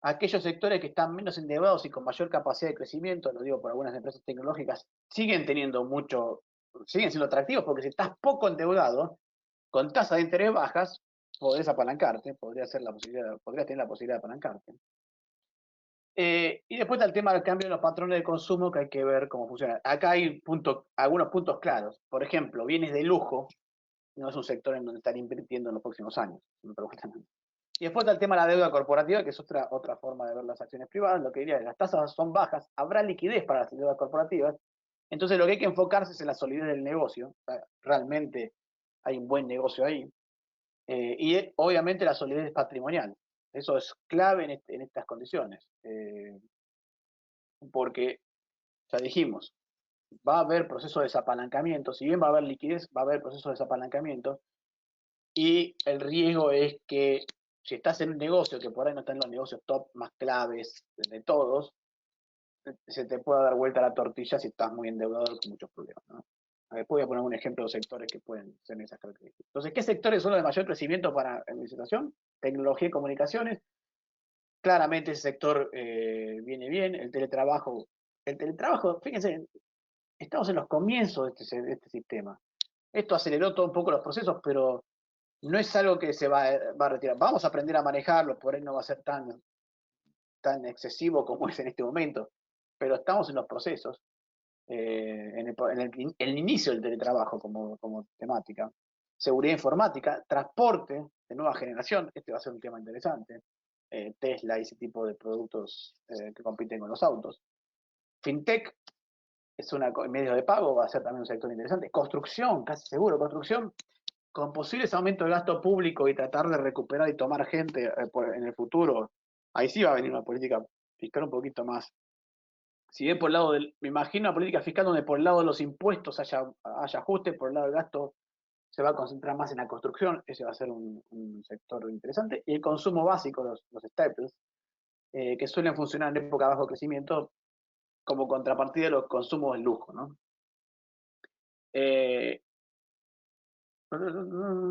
Aquellos sectores que están menos endeudados y con mayor capacidad de crecimiento, lo digo por algunas empresas tecnológicas, siguen siendo atractivos, porque si estás poco endeudado, con tasas de interés bajas, podrías apalancarte, podrías tener la posibilidad de apalancarte. Y después está el tema del cambio de los patrones de consumo, que hay que ver cómo funciona. Acá hay algunos puntos claros. Por ejemplo, bienes de lujo no es un sector en donde estar invirtiendo en los próximos años, me preguntan. Y después está el tema de la deuda corporativa, que es otra forma de ver las acciones privadas. Lo que diría es, las tasas son bajas, habrá liquidez para las deudas corporativas. Entonces lo que hay que enfocarse es en la solidez del negocio. O sea, realmente hay un buen negocio ahí. Y obviamente la solidez patrimonial. Eso es clave en estas condiciones. Porque, ya dijimos, va a haber proceso de desapalancamiento. Si bien va a haber liquidez, va a haber proceso de desapalancamiento. Y el riesgo es que si estás en un negocio que por ahí no está en los negocios top más claves de todos, se te pueda dar vuelta la tortilla si estás muy endeudado con muchos problemas, ¿no? Después voy a poner un ejemplo de sectores que pueden ser esas características. Entonces, ¿qué sectores son los de mayor crecimiento en mi situación? Tecnología y comunicaciones. Claramente ese sector viene bien. El teletrabajo, fíjense, estamos en los comienzos de este sistema. Esto aceleró todo un poco los procesos, pero no es algo que se va a retirar. Vamos a aprender a manejarlo, por ahí no va a ser tan excesivo como es en este momento, pero estamos en los procesos, en el inicio del teletrabajo como temática. Seguridad informática, transporte de nueva generación, este va a ser un tema interesante. Tesla y ese tipo de productos que compiten con los autos. Fintech, medio de pago, va a ser también un sector interesante. Construcción, casi seguro, construcción, con posibles aumentos de gasto público y tratar de recuperar y tomar gente en el futuro, ahí sí va a venir una política fiscal un poquito más. Si bien por el lado me imagino una política fiscal donde por el lado de los impuestos haya ajuste, por el lado del gasto se va a concentrar más en la construcción, ese va a ser un sector interesante. Y el consumo básico, los staples, que suelen funcionar en época de bajo crecimiento como contrapartida de los consumos del lujo, ¿no?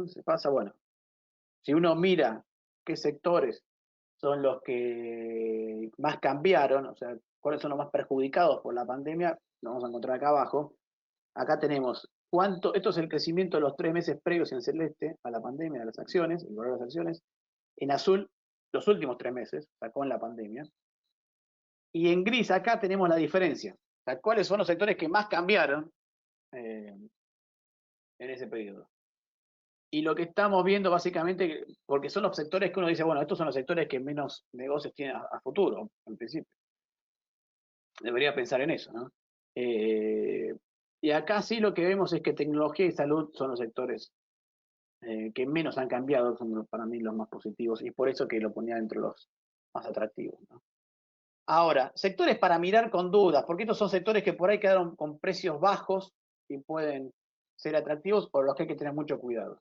Se pasa, bueno, si uno mira qué sectores son los que más cambiaron, o sea, cuáles son los más perjudicados por la pandemia, lo vamos a encontrar acá abajo. Acá tenemos esto es el crecimiento de los 3 meses previos en celeste a la pandemia de las acciones, el valor de las acciones. En azul, los últimos 3 meses, o sea, con la pandemia. Y en gris acá tenemos la diferencia. O sea, cuáles son los sectores que más cambiaron en ese periodo. Y lo que estamos viendo básicamente, porque son los sectores que uno dice, bueno, estos son los sectores que menos negocios tienen a futuro, en principio. Debería pensar en eso, ¿no? Y acá sí lo que vemos es que tecnología y salud son los sectores que menos han cambiado, son para mí los más positivos, y por eso que lo ponía entre los más atractivos, ¿no? Ahora, sectores para mirar con dudas, porque estos son sectores que por ahí quedaron con precios bajos y pueden ser atractivos, por los que hay que tener mucho cuidado.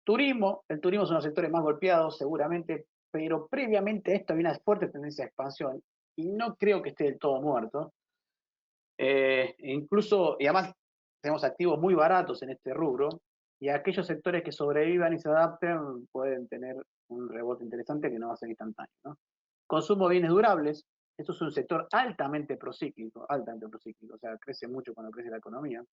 Turismo, el turismo es uno de los sectores más golpeados seguramente, pero previamente a esto había una fuerte tendencia de expansión y no creo que esté del todo muerto. Incluso, y además tenemos activos muy baratos en este rubro, y aquellos sectores que sobrevivan y se adapten pueden tener un rebote interesante que no va a ser instantáneo, ¿no? Consumo de bienes durables, esto es un sector altamente procíclico, o sea, crece mucho cuando crece la economía.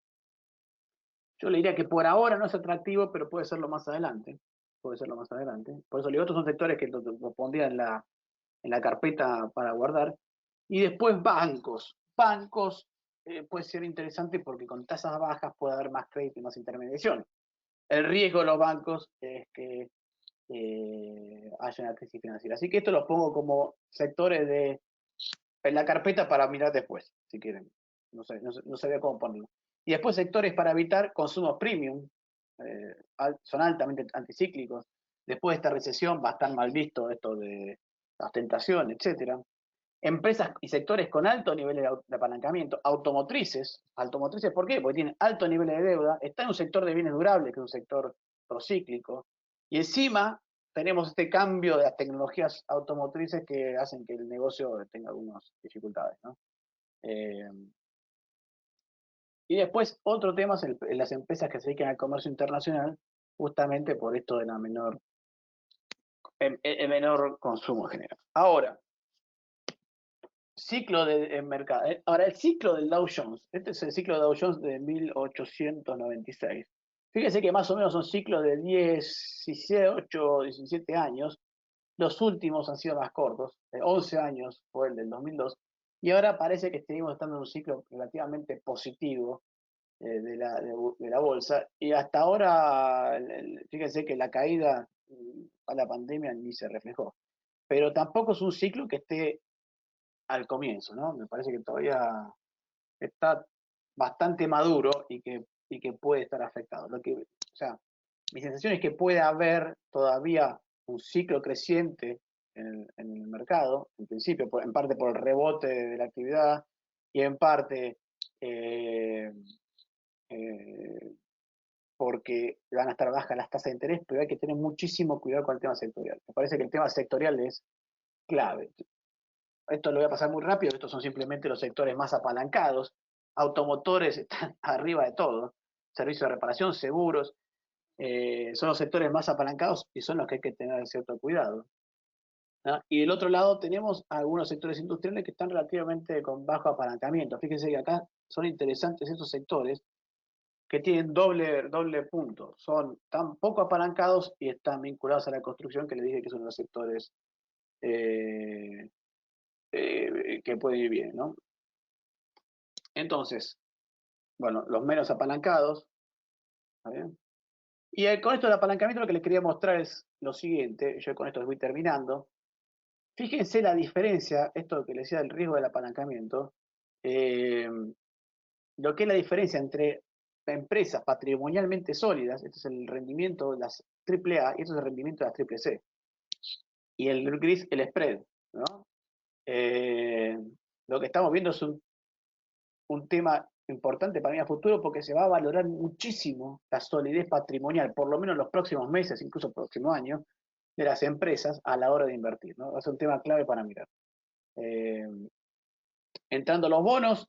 Yo le diría que por ahora no es atractivo, pero puede serlo más adelante. Puede serlo más adelante. Por eso le digo, estos son sectores que lo pondría en la carpeta para guardar. Y después bancos. Bancos puede ser interesante porque con tasas bajas puede haber más crédito y más intermediación. El riesgo de los bancos es que haya una crisis financiera. Así que esto los pongo como sectores en la carpeta para mirar después, si quieren. No sabía cómo ponerlo. Y después sectores para evitar consumos premium, son altamente anticíclicos. Después de esta recesión va a estar mal visto esto de la ostentación, etcétera. Empresas y sectores con alto nivel de apalancamiento, automotrices, ¿por qué? Porque tienen alto nivel de deuda, está en un sector de bienes durables, que es un sector procíclico, y encima tenemos este cambio de las tecnologías automotrices que hacen que el negocio tenga algunas dificultades, ¿no? Y después otro tema es las empresas que se dedican al comercio internacional, justamente por esto de el menor consumo en general. Ahora, ciclo de mercado. Ahora, el ciclo del Dow Jones. Este es el ciclo de Dow Jones de 1896. Fíjense que más o menos son ciclos de 18, 17 años. Los últimos han sido más cortos. 11 años fue el del 2002. Y ahora parece que seguimos estando en un ciclo relativamente positivo de la bolsa. Y hasta ahora, fíjense que la caída a la pandemia ni se reflejó. Pero tampoco es un ciclo que esté al comienzo, ¿no? Me parece que todavía está bastante maduro y que puede estar afectado. O sea, mi sensación es que puede haber todavía un ciclo creciente en el mercado, en principio, en parte por el rebote de la actividad y en parte eh, eh, porque van a estar bajas las tasas de interés, pero hay que tener muchísimo cuidado con el tema sectorial. Me parece que el tema sectorial es clave. Esto lo voy a pasar muy rápido, estos son simplemente los sectores más apalancados. Automotores están arriba de todo, servicios de reparación, seguros, son los sectores más apalancados y son los que hay que tener cierto cuidado, ¿no? Y del otro lado tenemos algunos sectores industriales que están relativamente con bajo apalancamiento. Fíjense que acá son interesantes estos sectores que tienen doble punto. Son tan poco apalancados y están vinculados a la construcción, que les dije que son los sectores eh, que pueden ir bien, ¿no? Entonces, bueno, los menos apalancados, ¿está bien? Y con esto del apalancamiento lo que les quería mostrar es lo siguiente, yo con esto voy terminando. Fíjense la diferencia, esto que les decía del riesgo del apalancamiento, eh, lo que es la diferencia entre empresas patrimonialmente sólidas, este es el rendimiento de las AAA y esto es el rendimiento de las triple C. Y el gris, el spread, ¿no? Lo que estamos viendo es un tema importante para mí a futuro porque se va a valorar muchísimo la solidez patrimonial, por lo menos los próximos meses, incluso el próximo año, de las empresas a la hora de invertir, ¿no? Va a ser un tema clave para mirar. Entrando los bonos,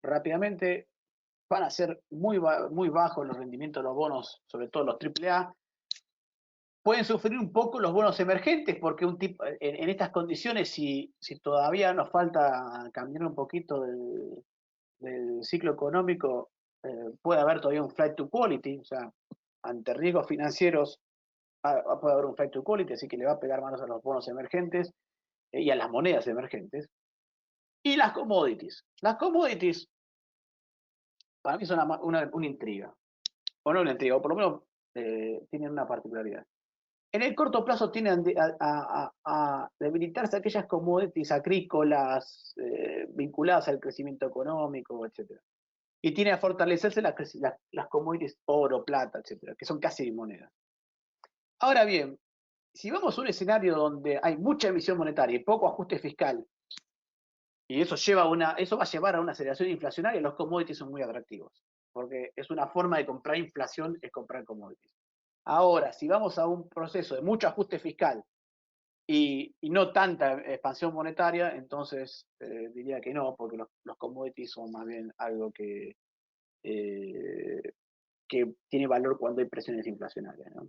rápidamente van a ser muy bajos los rendimientos de los bonos, sobre todo los AAA. Pueden sufrir un poco los bonos emergentes, porque en estas condiciones, si todavía nos falta cambiar un poquito del ciclo económico, puede haber todavía un flight to quality, o sea, ante riesgos financieros puede haber un flight to quality, así que le va a pegar manos a los bonos emergentes y a las monedas emergentes. Y las commodities. Las commodities, para mí son una intriga, o no una intriga, o por lo menos tienen una particularidad. En el corto plazo tienden a debilitarse aquellas commodities agrícolas vinculadas al crecimiento económico, etc. Y tiene a fortalecerse las commodities oro, plata, etc., que son casi monedas. Ahora bien, si vamos a un escenario donde hay mucha emisión monetaria y poco ajuste fiscal, y eso va a llevar a una aceleración inflacionaria, los commodities son muy atractivos, porque es una forma de comprar inflación, es comprar commodities. Ahora, si vamos a un proceso de mucho ajuste fiscal y no tanta expansión monetaria, entonces diría que no, porque los commodities son más bien algo que tiene valor cuando hay presiones inflacionarias, ¿no?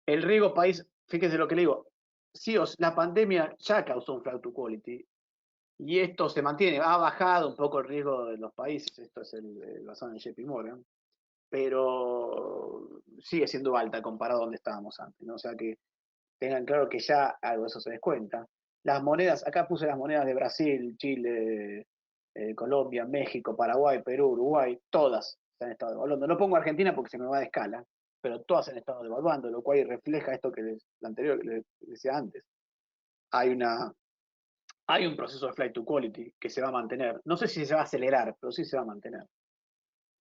El riesgo país, fíjese lo que le digo, sí, la pandemia ya causó un flight to quality y esto se mantiene, ha bajado un poco el riesgo de los países, esto es basado en JP Morgan, pero sigue siendo alta comparado a donde estábamos antes, ¿no? O sea que tengan claro que ya algo de eso se descuenta. Las monedas, acá puse las monedas de Brasil, Chile, Colombia, México, Paraguay, Perú, Uruguay, todas se han estado devaluando. No pongo Argentina porque se me va de escala, pero todas se han estado devaluando, lo cual refleja esto la anterior que les decía antes. Hay un proceso de flight to quality que se va a mantener. No sé si se va a acelerar, pero sí se va a mantener.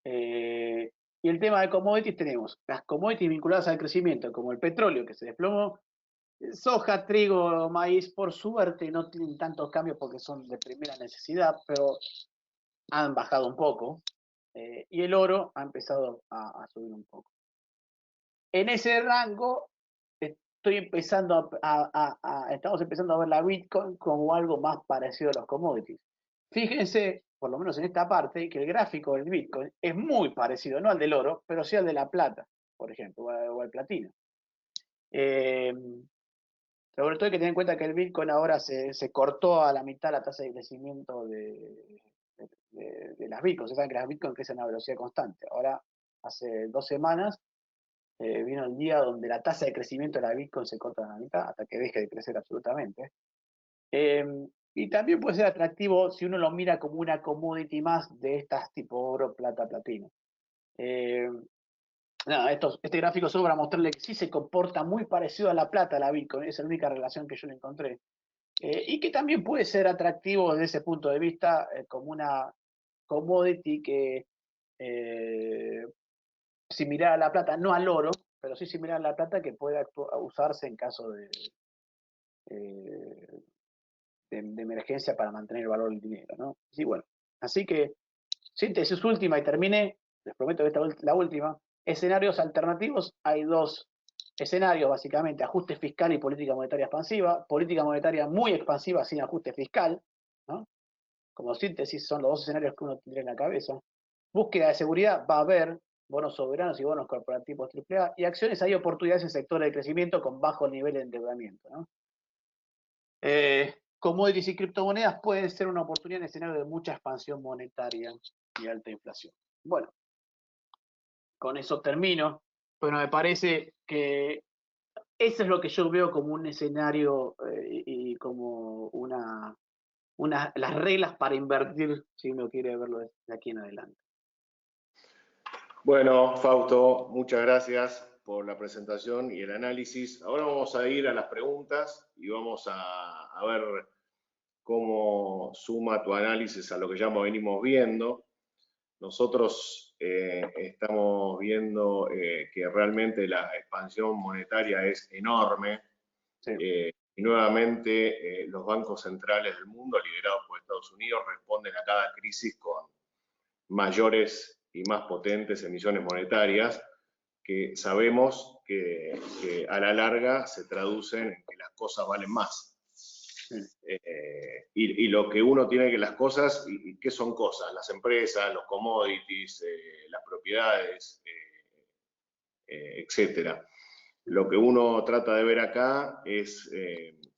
Y el tema de commodities tenemos las commodities vinculadas al crecimiento, como el petróleo que se desplomó, soja, trigo, maíz, por suerte no tienen tantos cambios porque son de primera necesidad, pero han bajado un poco. Y el oro ha empezado a subir un poco. En ese rango estamos empezando a ver la Bitcoin como algo más parecido a los commodities. Fíjense, por lo menos en esta parte, que el gráfico del Bitcoin es muy parecido, no al del oro, pero sí al de la plata, por ejemplo, o al platino. Sobre todo hay que tener en cuenta que el Bitcoin ahora se cortó a la mitad la tasa de crecimiento de las Bitcoins. Se saben que las Bitcoins crecen a una velocidad constante. Ahora, hace 2 semanas, vino el día donde la tasa de crecimiento de la Bitcoin se corta a la mitad hasta que deje de crecer absolutamente. Y también puede ser atractivo si uno lo mira como una commodity más de estas tipo oro, plata, platino. Este gráfico solo para mostrarle que sí se comporta muy parecido a la plata, a la Bitcoin, esa es la única relación que yo le encontré. Y que también puede ser atractivo desde ese punto de vista como una commodity que similar a la plata, no al oro, pero sí similar a la plata que puede usarse en caso de emergencia para mantener el valor del dinero, ¿no? Sí, bueno. Así que, síntesis última y terminé, les prometo que esta es la última. Escenarios alternativos, hay 2 escenarios básicamente, ajuste fiscal y política monetaria expansiva, política monetaria muy expansiva sin ajuste fiscal, ¿no? Como síntesis son los 2 escenarios que uno tendría en la cabeza. Búsqueda de seguridad, va a haber bonos soberanos y bonos corporativos AAA, y acciones hay oportunidades en sectores de crecimiento con bajo nivel de endeudamiento, ¿no? Commodities y criptomonedas pueden ser una oportunidad en escenario de mucha expansión monetaria y alta inflación. Bueno, con eso termino. Bueno, me parece que eso es lo que yo veo como un escenario y como las reglas para invertir, si uno quiere verlo de aquí en adelante. Bueno, Fausto, muchas gracias por la presentación y el análisis. Ahora vamos a ir a las preguntas y vamos a ver cómo suma tu análisis a lo que ya venimos viendo. Nosotros estamos viendo que realmente la expansión monetaria es enorme. Sí. Y nuevamente los bancos centrales del mundo, liderados por Estados Unidos, responden a cada crisis con mayores y más potentes emisiones monetarias que sabemos que a la larga se traducen en que las cosas valen más. Mm. Y lo que uno tiene que las cosas, y qué son cosas, las empresas, los commodities, las propiedades, etcétera. Lo que uno trata de ver acá es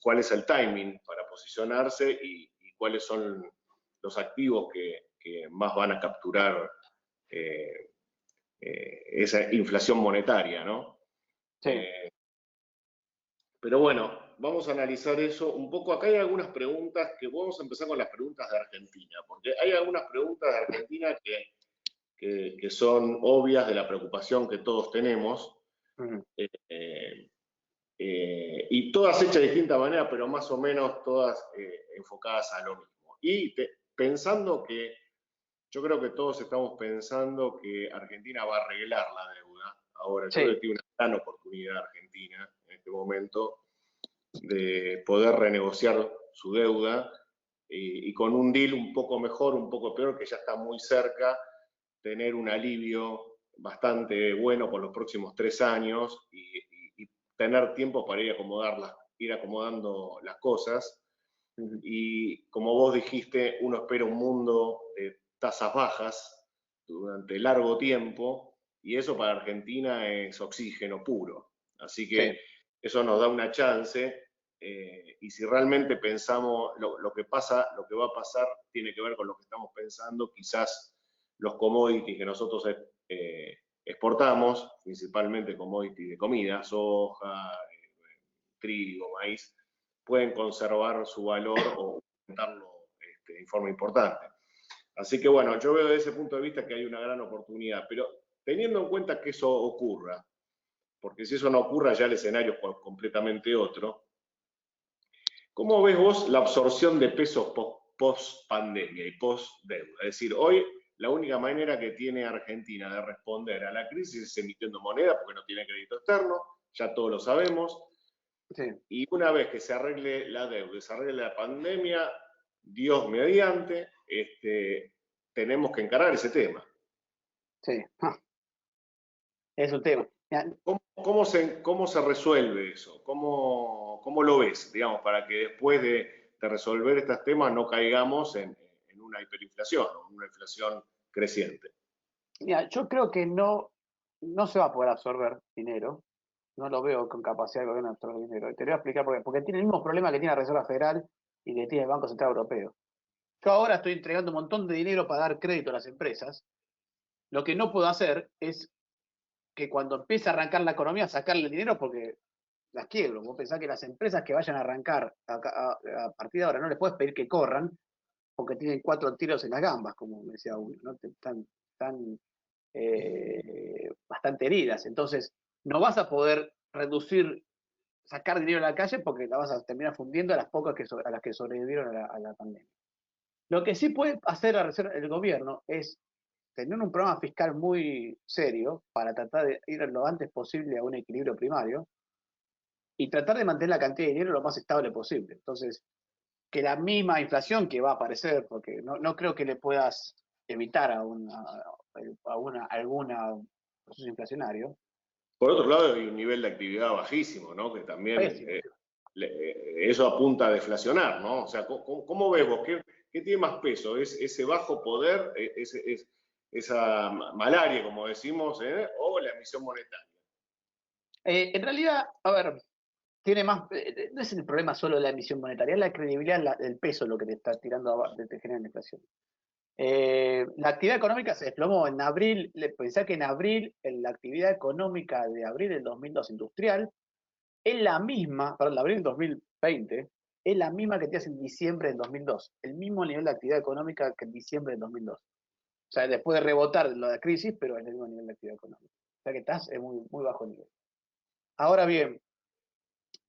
cuál es el timing para posicionarse y cuáles son los activos que más van a capturar esa inflación monetaria, ¿no? Sí. Pero bueno, vamos a analizar eso un poco. Acá hay algunas preguntas que vamos a empezar con las preguntas de Argentina, porque hay algunas preguntas de Argentina que son obvias de la preocupación que todos tenemos. Mm. Y todas hechas de distinta manera, pero más o menos todas enfocadas a lo mismo. Y pensando que, yo creo que todos estamos pensando que Argentina va a arreglar la deuda. Ahora, yo creo Sí. que tiene una gran oportunidad Argentina en este momento de poder renegociar su deuda y con un deal un poco mejor, un poco peor, que ya está muy cerca, tener un alivio bastante bueno por los próximos 3 años y tener tiempo para ir acomodando las cosas. Mm. Y como vos dijiste, uno espera un mundo de tasas bajas durante largo tiempo y eso para Argentina es oxígeno puro. Así Sí. que eso nos da una chance y si realmente pensamos lo que pasa, lo que va a pasar tiene que ver con lo que estamos pensando, quizás los commodities que nosotros exportamos, principalmente commodities de comida, soja, trigo, maíz, pueden conservar su valor o aumentarlo en forma importante. Así que bueno, yo veo desde ese punto de vista que hay una gran oportunidad, pero teniendo en cuenta que eso ocurra, porque si eso no ocurra ya el escenario es completamente otro, ¿cómo ves vos la absorción de pesos post pandemia y post deuda? Es decir, hoy la única manera que tiene Argentina de responder a la crisis es emitiendo moneda porque no tiene crédito externo, ya todos lo sabemos. Sí. Y una vez que se arregle la deuda, se arregle la pandemia, Dios mediante, tenemos que encarar ese tema. Sí. Es un tema. Mira, ¿Cómo se resuelve eso? ¿Cómo lo ves, digamos, para que después de resolver estos temas no caigamos en una hiperinflación o en una inflación creciente? mira, yo creo que no se va a poder absorber dinero. No lo veo con capacidad de gobierno de absorber dinero. Y te voy a explicar por qué. Porque tiene el mismo problema que tiene la Reserva Federal y que tiene el Banco Central Europeo. Yo ahora estoy entregando un montón de dinero para dar crédito a las empresas. Lo que no puedo hacer es que cuando empiece a arrancar la economía, sacarle el dinero porque las quiebro. Vos pensás que las empresas que vayan a arrancar a partir de ahora no les puedes pedir que corran porque tienen 4 tiros en las gambas, como me decía uno, ¿no? Están bastante heridas. Entonces, no vas a poder sacar dinero a la calle porque la vas a terminar fundiendo a las pocas a las que sobrevivieron a la pandemia. Lo que sí puede hacer el gobierno es tener un programa fiscal muy serio para tratar de ir lo antes posible a un equilibrio primario y tratar de mantener la cantidad de dinero lo más estable posible. Entonces, que la misma inflación que va a aparecer, porque no creo que le puedas evitar alguna proceso inflacionario. Por otro lado, hay un nivel de actividad bajísimo, ¿no? Que también Pésimo. eso apunta a deflacionar, ¿no? O sea, ¿cómo ves vos? ¿Qué tiene más peso? ¿Es ese bajo poder, esa malaria, como decimos, o la emisión monetaria? En realidad, a ver, tiene más, no es el problema solo de la emisión monetaria, es la credibilidad del peso lo que te está tirando, te genera la inflación. La actividad económica se desplomó en abril, pensá que en abril, en la actividad económica de abril del 2002 industrial, es la misma, perdón, la abril del 2020, es la misma que te hace en diciembre del 2002, el mismo nivel de actividad económica que en diciembre del 2002. O sea, después de rebotar lo de la crisis, pero es el mismo nivel de actividad económica. O sea que estás en muy bajo nivel. Ahora bien,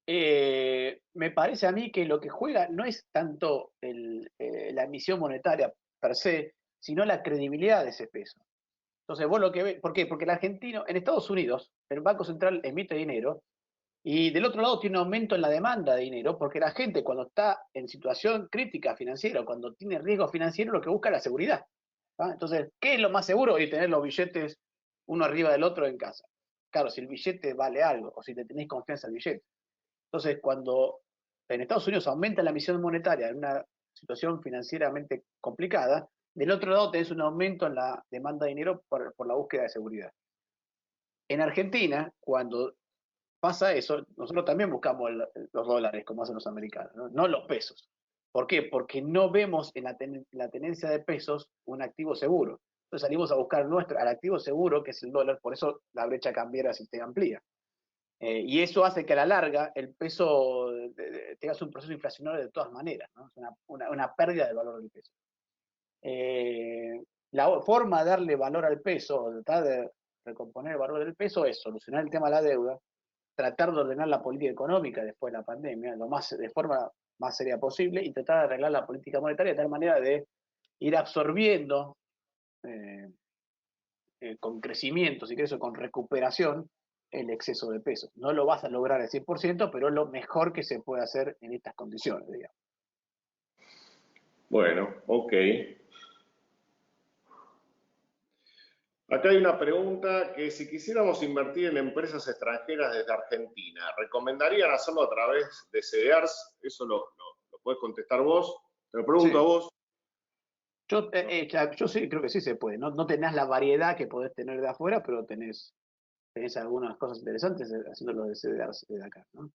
me parece a mí que lo que juega no es tanto la emisión monetaria per se, sino la credibilidad de ese peso. Entonces, vos lo que ves, ¿por qué? Porque el argentino, en Estados Unidos, el Banco Central emite dinero y del otro lado tiene un aumento en la demanda de dinero, porque la gente cuando está en situación crítica financiera, cuando tiene riesgo financiero, lo que busca es la seguridad. ¿Ah? Entonces, ¿qué es lo más seguro? Y tener los billetes uno arriba del otro en casa. Claro, si el billete vale algo, o si le tenéis confianza al billete. Entonces, cuando en Estados Unidos aumenta la emisión monetaria en una situación financieramente complicada, del otro lado tenés un aumento en la demanda de dinero por la búsqueda de seguridad. En Argentina, cuando pasa eso, nosotros también buscamos los dólares, como hacen los americanos, no los pesos. ¿Por qué? Porque no vemos en la tenencia de pesos un activo seguro. Entonces salimos a buscar al activo seguro, que es el dólar, por eso la brecha cambiaria se amplía. Y eso hace que a la larga el peso tengas un proceso inflacionario de todas maneras, ¿no? Es una pérdida del valor del peso. La forma de darle valor al peso, o tratar de recomponer el valor del peso, es solucionar el tema de la deuda, tratar de ordenar la política económica después de la pandemia, de forma más seria posible, y tratar de arreglar la política monetaria de tal manera de ir absorbiendo con crecimiento, si querés, o con recuperación, el exceso de peso. No lo vas a lograr al 100%, pero es lo mejor que se puede hacer en estas condiciones, digamos. Bueno, ok. Acá hay una pregunta que si quisiéramos invertir en empresas extranjeras desde Argentina, ¿recomendarían hacerlo a través de CDRs? Eso lo podés contestar vos. Te lo pregunto a Sí. vos. Yo sí, creo que sí se puede. No tenés la variedad que podés tener de afuera, pero tenés algunas cosas interesantes haciéndolo de acá, ¿no?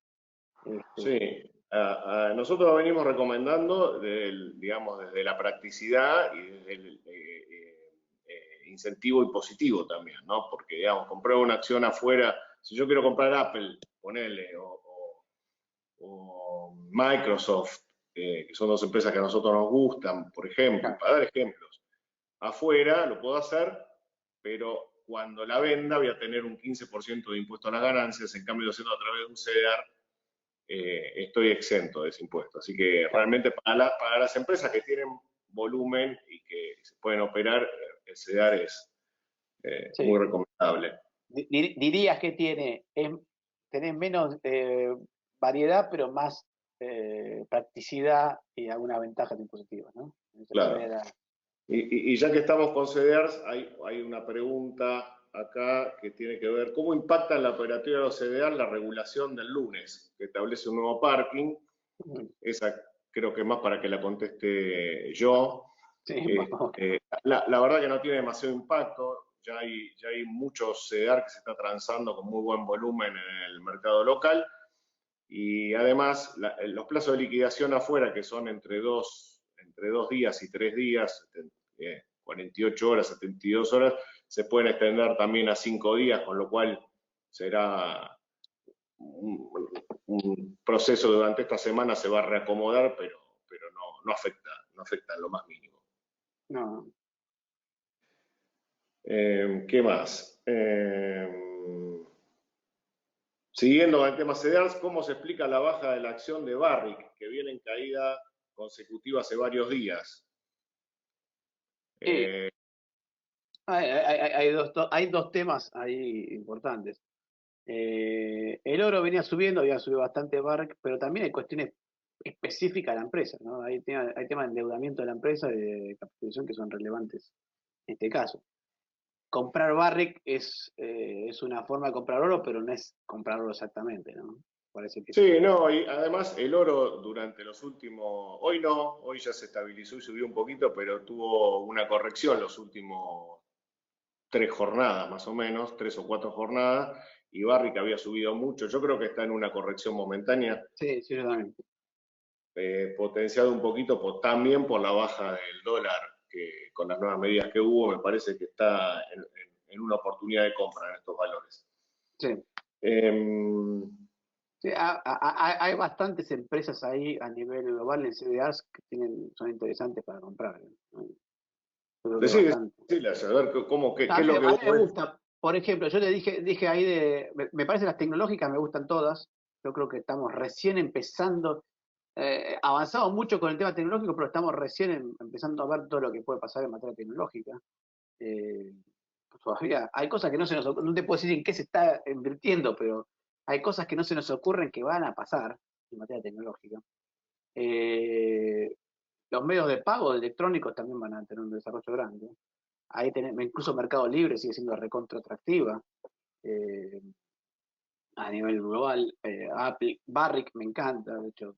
Sí, nosotros lo venimos recomendando, digamos, desde la practicidad y desde el incentivo y positivo también, ¿no? Porque, digamos, comprar una acción afuera, si yo quiero comprar Apple, ponele, o Microsoft, que son dos empresas que a nosotros nos gustan, por ejemplo, Claro. para dar ejemplos, afuera lo puedo hacer, pero cuando la venda voy a tener un 15% de impuesto a las ganancias, en cambio, haciendo a través de un CDR, estoy exento de ese impuesto. Así que Claro. realmente para las empresas que tienen volumen y que se pueden operar, el CEDAR es muy Sí. recomendable. Dirías que tenés menos variedad, pero más practicidad y algunas ventajas impositivas, ¿no? De esa Claro. manera. Y ya que estamos con CEDARs, hay una pregunta acá que tiene que ver, ¿cómo impacta en la operativa de los CEDAR la regulación del lunes, que establece un nuevo parking? Esa creo que es más para que la conteste yo. Sí, vamos. La verdad que no tiene demasiado impacto, ya hay muchos CEDAR que se está transando con muy buen volumen en el mercado local y además los plazos de liquidación afuera, que son entre dos días y 3 días, 48 horas, 72 horas, se pueden extender también a 5 días, con lo cual será un proceso durante esta semana, se va a reacomodar, pero no afecta en lo más mínimo. No. ¿Qué más? Siguiendo con el tema CEDARS, ¿cómo se explica la baja de la acción de Barrick, que viene en caída consecutiva hace varios días? Sí, hay dos temas ahí importantes. El oro venía subiendo, había subido bastante Barrick, pero también hay cuestiones específicas de la empresa, ¿no? Hay temas de endeudamiento de la empresa y de capitalización que son relevantes en este caso. Comprar Barrick es una forma de comprar oro, pero no es comprar oro exactamente, ¿no? Parece que Sí, no, y además el oro durante los últimos, hoy no, hoy ya se estabilizó y subió un poquito, pero tuvo una corrección los últimos 3 jornadas más o menos, 3 o 4 jornadas, y Barrick había subido mucho. Yo creo que está en una corrección momentánea, sí, yo también. potenciado un poquito también por la baja del dólar, que con las nuevas medidas que hubo, me parece que está en una oportunidad de compra en estos valores. Sí. Eh, Sí, hay bastantes empresas ahí a nivel global en CDRs que son interesantes para comprar, ¿no? Yo creo que hay bastante. decíles, a ver No, qué es lo que a mí vos me ves. gusta, por ejemplo, yo le dije ahí me parece las tecnológicas me gustan todas, yo creo que estamos recién empezando, avanzamos mucho con el tema tecnológico, pero estamos recién empezando a ver todo lo que puede pasar en materia tecnológica. Eh, Todavía hay cosas que no se nos ocurren, no te puedo decir en qué se está invirtiendo, pero hay cosas que no se nos ocurren que van a pasar en materia tecnológica. Eh, los medios de pago electrónicos también van a tener un desarrollo grande. Ahí tenemos, incluso Mercado Libre sigue siendo recontra atractiva. Eh, a nivel global. Apple, Barrick me encanta, de hecho,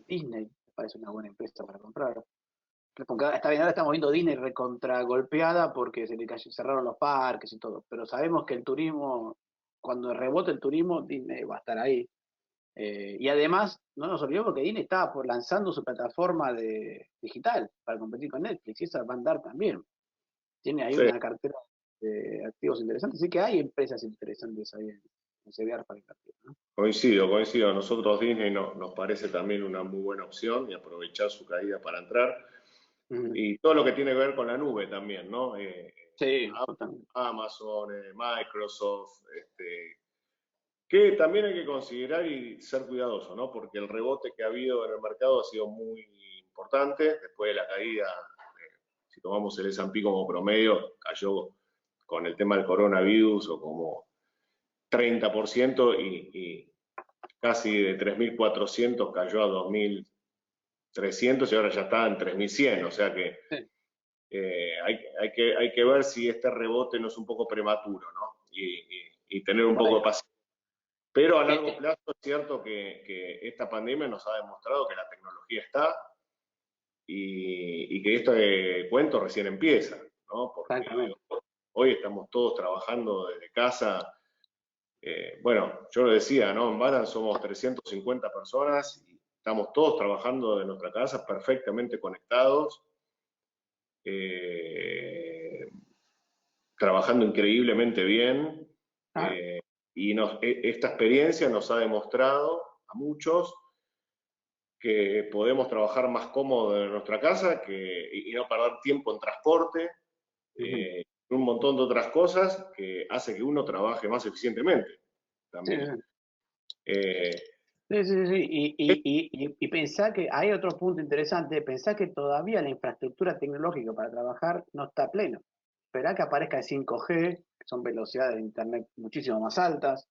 Disney me parece una buena empresa para comprar. Porque está bien, ahora estamos viendo Disney recontra golpeada porque cerraron los parques y todo, pero sabemos que el turismo, cuando rebote el turismo, Disney va a estar ahí. Y además, no nos olvidemos que Disney estaba por lanzando su plataforma digital para competir con Netflix, y esa va a andar también. Tiene ahí Sí, una cartera de activos interesantes, así que hay empresas interesantes ahí en CBR para invertir, ¿no? coincido. A nosotros Disney nos parece también una muy buena opción y aprovechar su caída para entrar. Ujú. Y todo lo que tiene que ver con la nube también, ¿no? Sí, totalmente. Amazon, Microsoft, que también hay que considerar y ser cuidadoso, ¿no? Porque el rebote que ha habido en el mercado ha sido muy importante. Después de la caída, si tomamos el S&P como promedio, cayó con el tema del coronavirus o como 30% y casi de 3.400 cayó a 2.300 y ahora ya está en 3.100, o sea que Sí. hay que ver si este rebote no es un poco prematuro, ¿no? Y tener un Por poco ahí. de paciencia. Pero a Eh, largo eh, plazo es cierto que esta pandemia nos ha demostrado que la tecnología está y que este cuento recién empieza, ¿no? Porque Exactamente. hoy estamos todos trabajando desde casa. Bueno, yo lo decía, ¿no? En Balan somos 350 personas y estamos todos trabajando de nuestra casa perfectamente conectados. Eh, Trabajando increíblemente bien. Ah, eh, y esta experiencia nos ha demostrado a muchos que podemos trabajar más cómodo en nuestra casa y no perder tiempo en transporte, ujú. un montón de otras cosas que hace que uno trabaje más eficientemente Sí, también. sí. Eh, Sí, sí, sí. Y pensá que hay otro punto interesante, pensá que todavía la infraestructura tecnológica para trabajar no está pleno. Esperá que aparezca el 5G, que son velocidades de internet muchísimo más altas.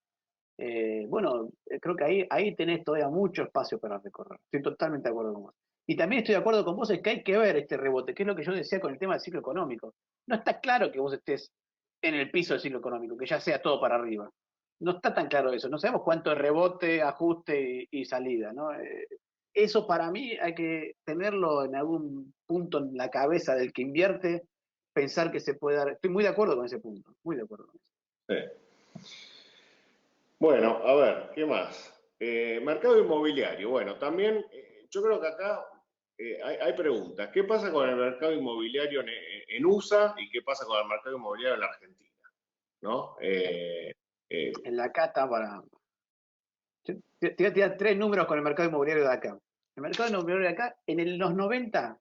Bueno, creo que ahí tenés todavía mucho espacio para recorrer. Estoy totalmente de acuerdo con vos. Y también estoy de acuerdo con vos en que hay que ver este rebote, que es lo que yo decía con el tema del ciclo económico. No está claro que vos estés en el piso del ciclo económico, que ya sea todo para arriba. No está tan claro eso. No sabemos cuánto es rebote, ajuste y salida, ¿no? Eso para mí hay que tenerlo en algún punto en la cabeza del que invierte, pensar que se puede dar. Estoy muy de acuerdo con ese punto, muy de acuerdo con eso. bueno, a ver, ¿qué más? Mercado inmobiliario. Bueno, también yo creo que acá hay preguntas. ¿Qué pasa con el mercado inmobiliario en USA y qué pasa con el mercado inmobiliario en la Argentina? ¿No? Eh, En la cata para, te voy a tirar tres números con el mercado inmobiliario de acá. El mercado inmobiliario de acá, los 90,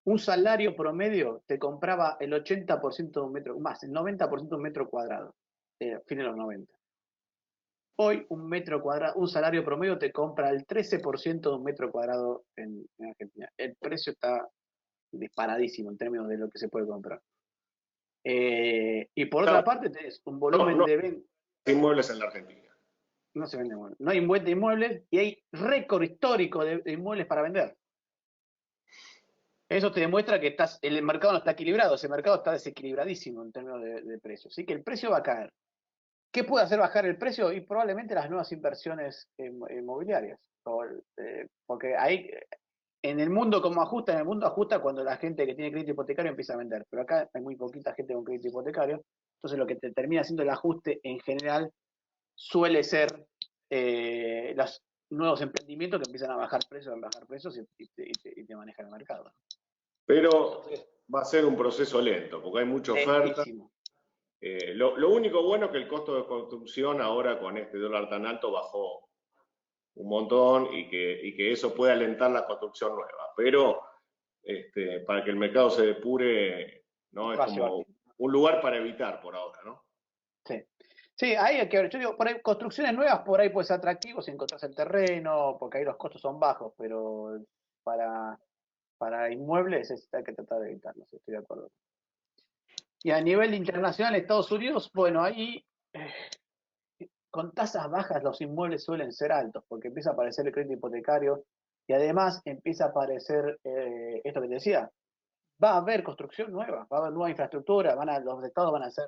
un salario promedio te compraba el 80% de un metro, más, el 90% de un metro cuadrado, fin de los 90. Hoy un metro cuadrado, un salario promedio te compra el 13% de un metro cuadrado en Argentina. El precio está disparadísimo en términos de lo que se puede comprar. Y por no, otra parte tenés un no, volumen no de venta. hay inmuebles en la Argentina. No se vende inmuebles. No hay venta de inmuebles y hay récord histórico de inmuebles para vender. Eso te demuestra que el mercado no está equilibrado, ese mercado está desequilibradísimo en términos de precios. Así que el precio va a caer. ¿Qué puede hacer bajar el precio? Y probablemente las nuevas inversiones inmobiliarias. Porque ahí, en el mundo como ajusta, en el mundo ajusta cuando la gente que tiene crédito hipotecario empieza a vender. Pero acá hay muy poquita gente con crédito hipotecario. Entonces lo que te termina haciendo el ajuste en general suele ser los nuevos emprendimientos que empiezan a bajar precios y te manejan el mercado. Pero va a ser un proceso lento porque hay mucha oferta. Lentísimo. Lo único bueno es que el costo de construcción ahora con este dólar tan alto bajó un montón y que eso puede alentar la construcción nueva. Pero para que el mercado se depure, ¿no? Es Va a llevar como tiempo. un lugar para evitar por ahora, ¿no? Sí. Sí, ahí hay que ver. Yo digo, por ahí, construcciones nuevas por ahí puede ser atractivo si encontrás el terreno, porque ahí los costos son bajos, pero para, para inmuebles hay que tratar de evitarlos, estoy de acuerdo. Y a nivel internacional, Estados Unidos, bueno, ahí con tasas bajas los inmuebles suelen ser altos, porque empieza a aparecer el crédito hipotecario y además empieza a aparecer esto que te decía, va a haber construcción nueva, va a haber nueva infraestructura, los estados van a hacer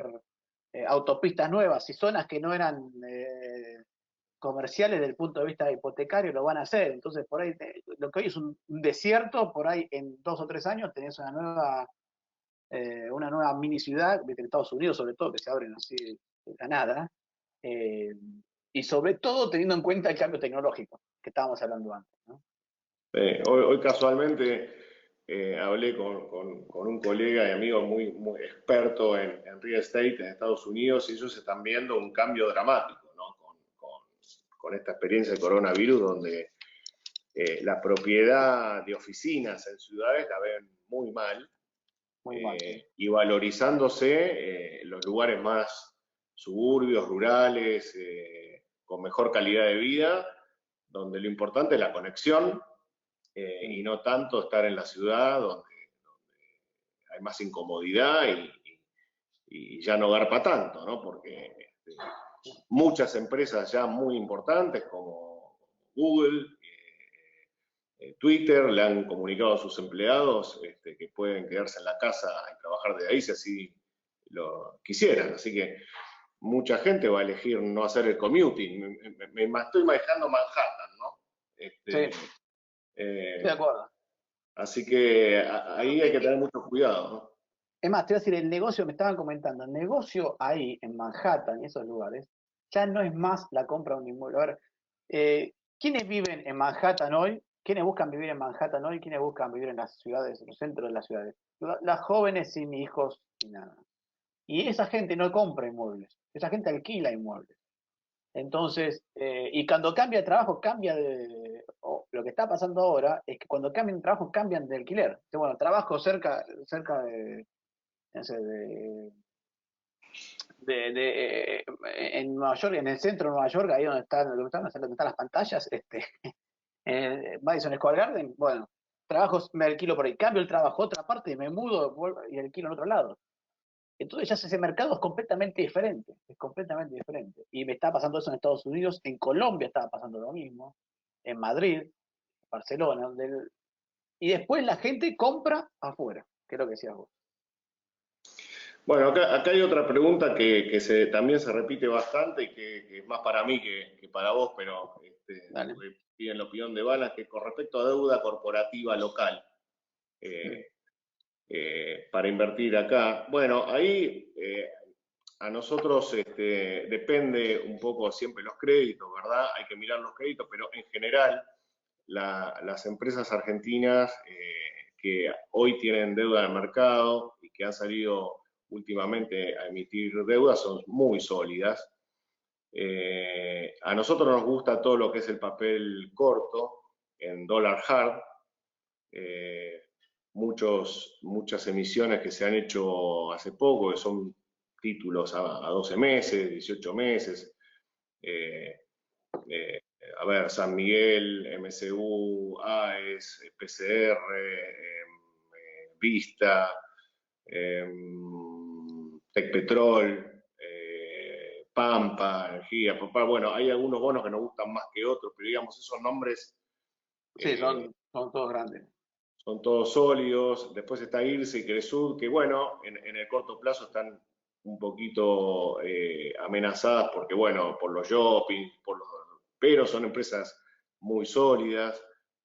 autopistas nuevas y zonas que no eran comerciales desde el punto de vista hipotecario lo van a hacer. Entonces, por ahí, lo que hoy es un desierto, por ahí en 2 o 3 años tenés una nueva mini ciudad, de Estados Unidos sobre todo, que se abren así de la nada, y sobre todo teniendo en cuenta el cambio tecnológico que estábamos hablando antes, ¿no? Hoy casualmente hablé con un colega y amigo muy experto en real estate en Estados Unidos y ellos están viendo un cambio dramático, ¿no? Con esta experiencia de coronavirus, donde la propiedad de oficinas en ciudades la ven muy mal, Muy mal. y valorizándose los lugares más suburbios, rurales, con mejor calidad de vida, donde lo importante es la conexión y no tanto estar en la ciudad donde hay más incomodidad y ya no garpa tanto, ¿no? Porque muchas empresas ya muy importantes como Google, Twitter, le han comunicado a sus empleados que pueden quedarse en la casa y trabajar de ahí si así lo quisieran. Así que mucha gente va a elegir no hacer el commuting. Me estoy imaginando Manhattan, ¿no? Sí, estoy de acuerdo. Así que ahí hay que tener mucho cuidado, ¿no? Es más, te voy a decir, el negocio, me estaban comentando, el negocio ahí en Manhattan y esos lugares, ya no es más la compra de un inmueble. A ver, ¿quiénes viven en Manhattan hoy? ¿Quiénes buscan vivir en Manhattan hoy? ¿Quiénes buscan vivir en las ciudades, en los centros de las ciudades? Las jóvenes sin hijos y nada. Y esa gente no compra inmuebles, esa gente alquila inmuebles. Entonces, y cuando cambia de trabajo, lo que está pasando ahora es que cuando cambian de trabajo, cambian de alquiler. Entonces, bueno, trabajo cerca de, no sé, en Nueva York, en el centro de Nueva York, ahí donde están las pantallas, Madison Square Garden, bueno, trabajos me alquilo por ahí, cambio el trabajo a otra parte, me mudo y alquilo en otro lado. Entonces ya ese mercado es completamente diferente. Y me está pasando eso en Estados Unidos, en Colombia estaba pasando lo mismo, en Madrid, Barcelona, y después la gente compra afuera, que es lo que decías vos. Bueno, acá hay otra pregunta que también se repite bastante y que es más para mí que para vos, pero Dale. piden la opinión de Balas, que con respecto a deuda corporativa local para invertir acá. Bueno, ahí a nosotros depende un poco siempre los créditos, ¿verdad? Hay que mirar los créditos, pero en general las empresas argentinas que hoy tienen deuda en el mercado y que han salido últimamente a emitir deudas son muy sólidas. A nosotros nos gusta todo lo que es el papel corto en dólar hard. Muchas emisiones que se han hecho hace poco, que son títulos a 12 meses, 18 meses. A ver, San Miguel, MSU, AES, PCR, Vista, Tecpetrol, Pampa, Energía, bueno, hay algunos bonos que nos gustan más que otros, pero digamos, esos nombres Sí, son todos grandes. son todos sólidos. Después está IRSE y Cresud, que bueno, en el corto plazo están un poquito amenazadas porque, bueno, por los shopping, pero son empresas muy sólidas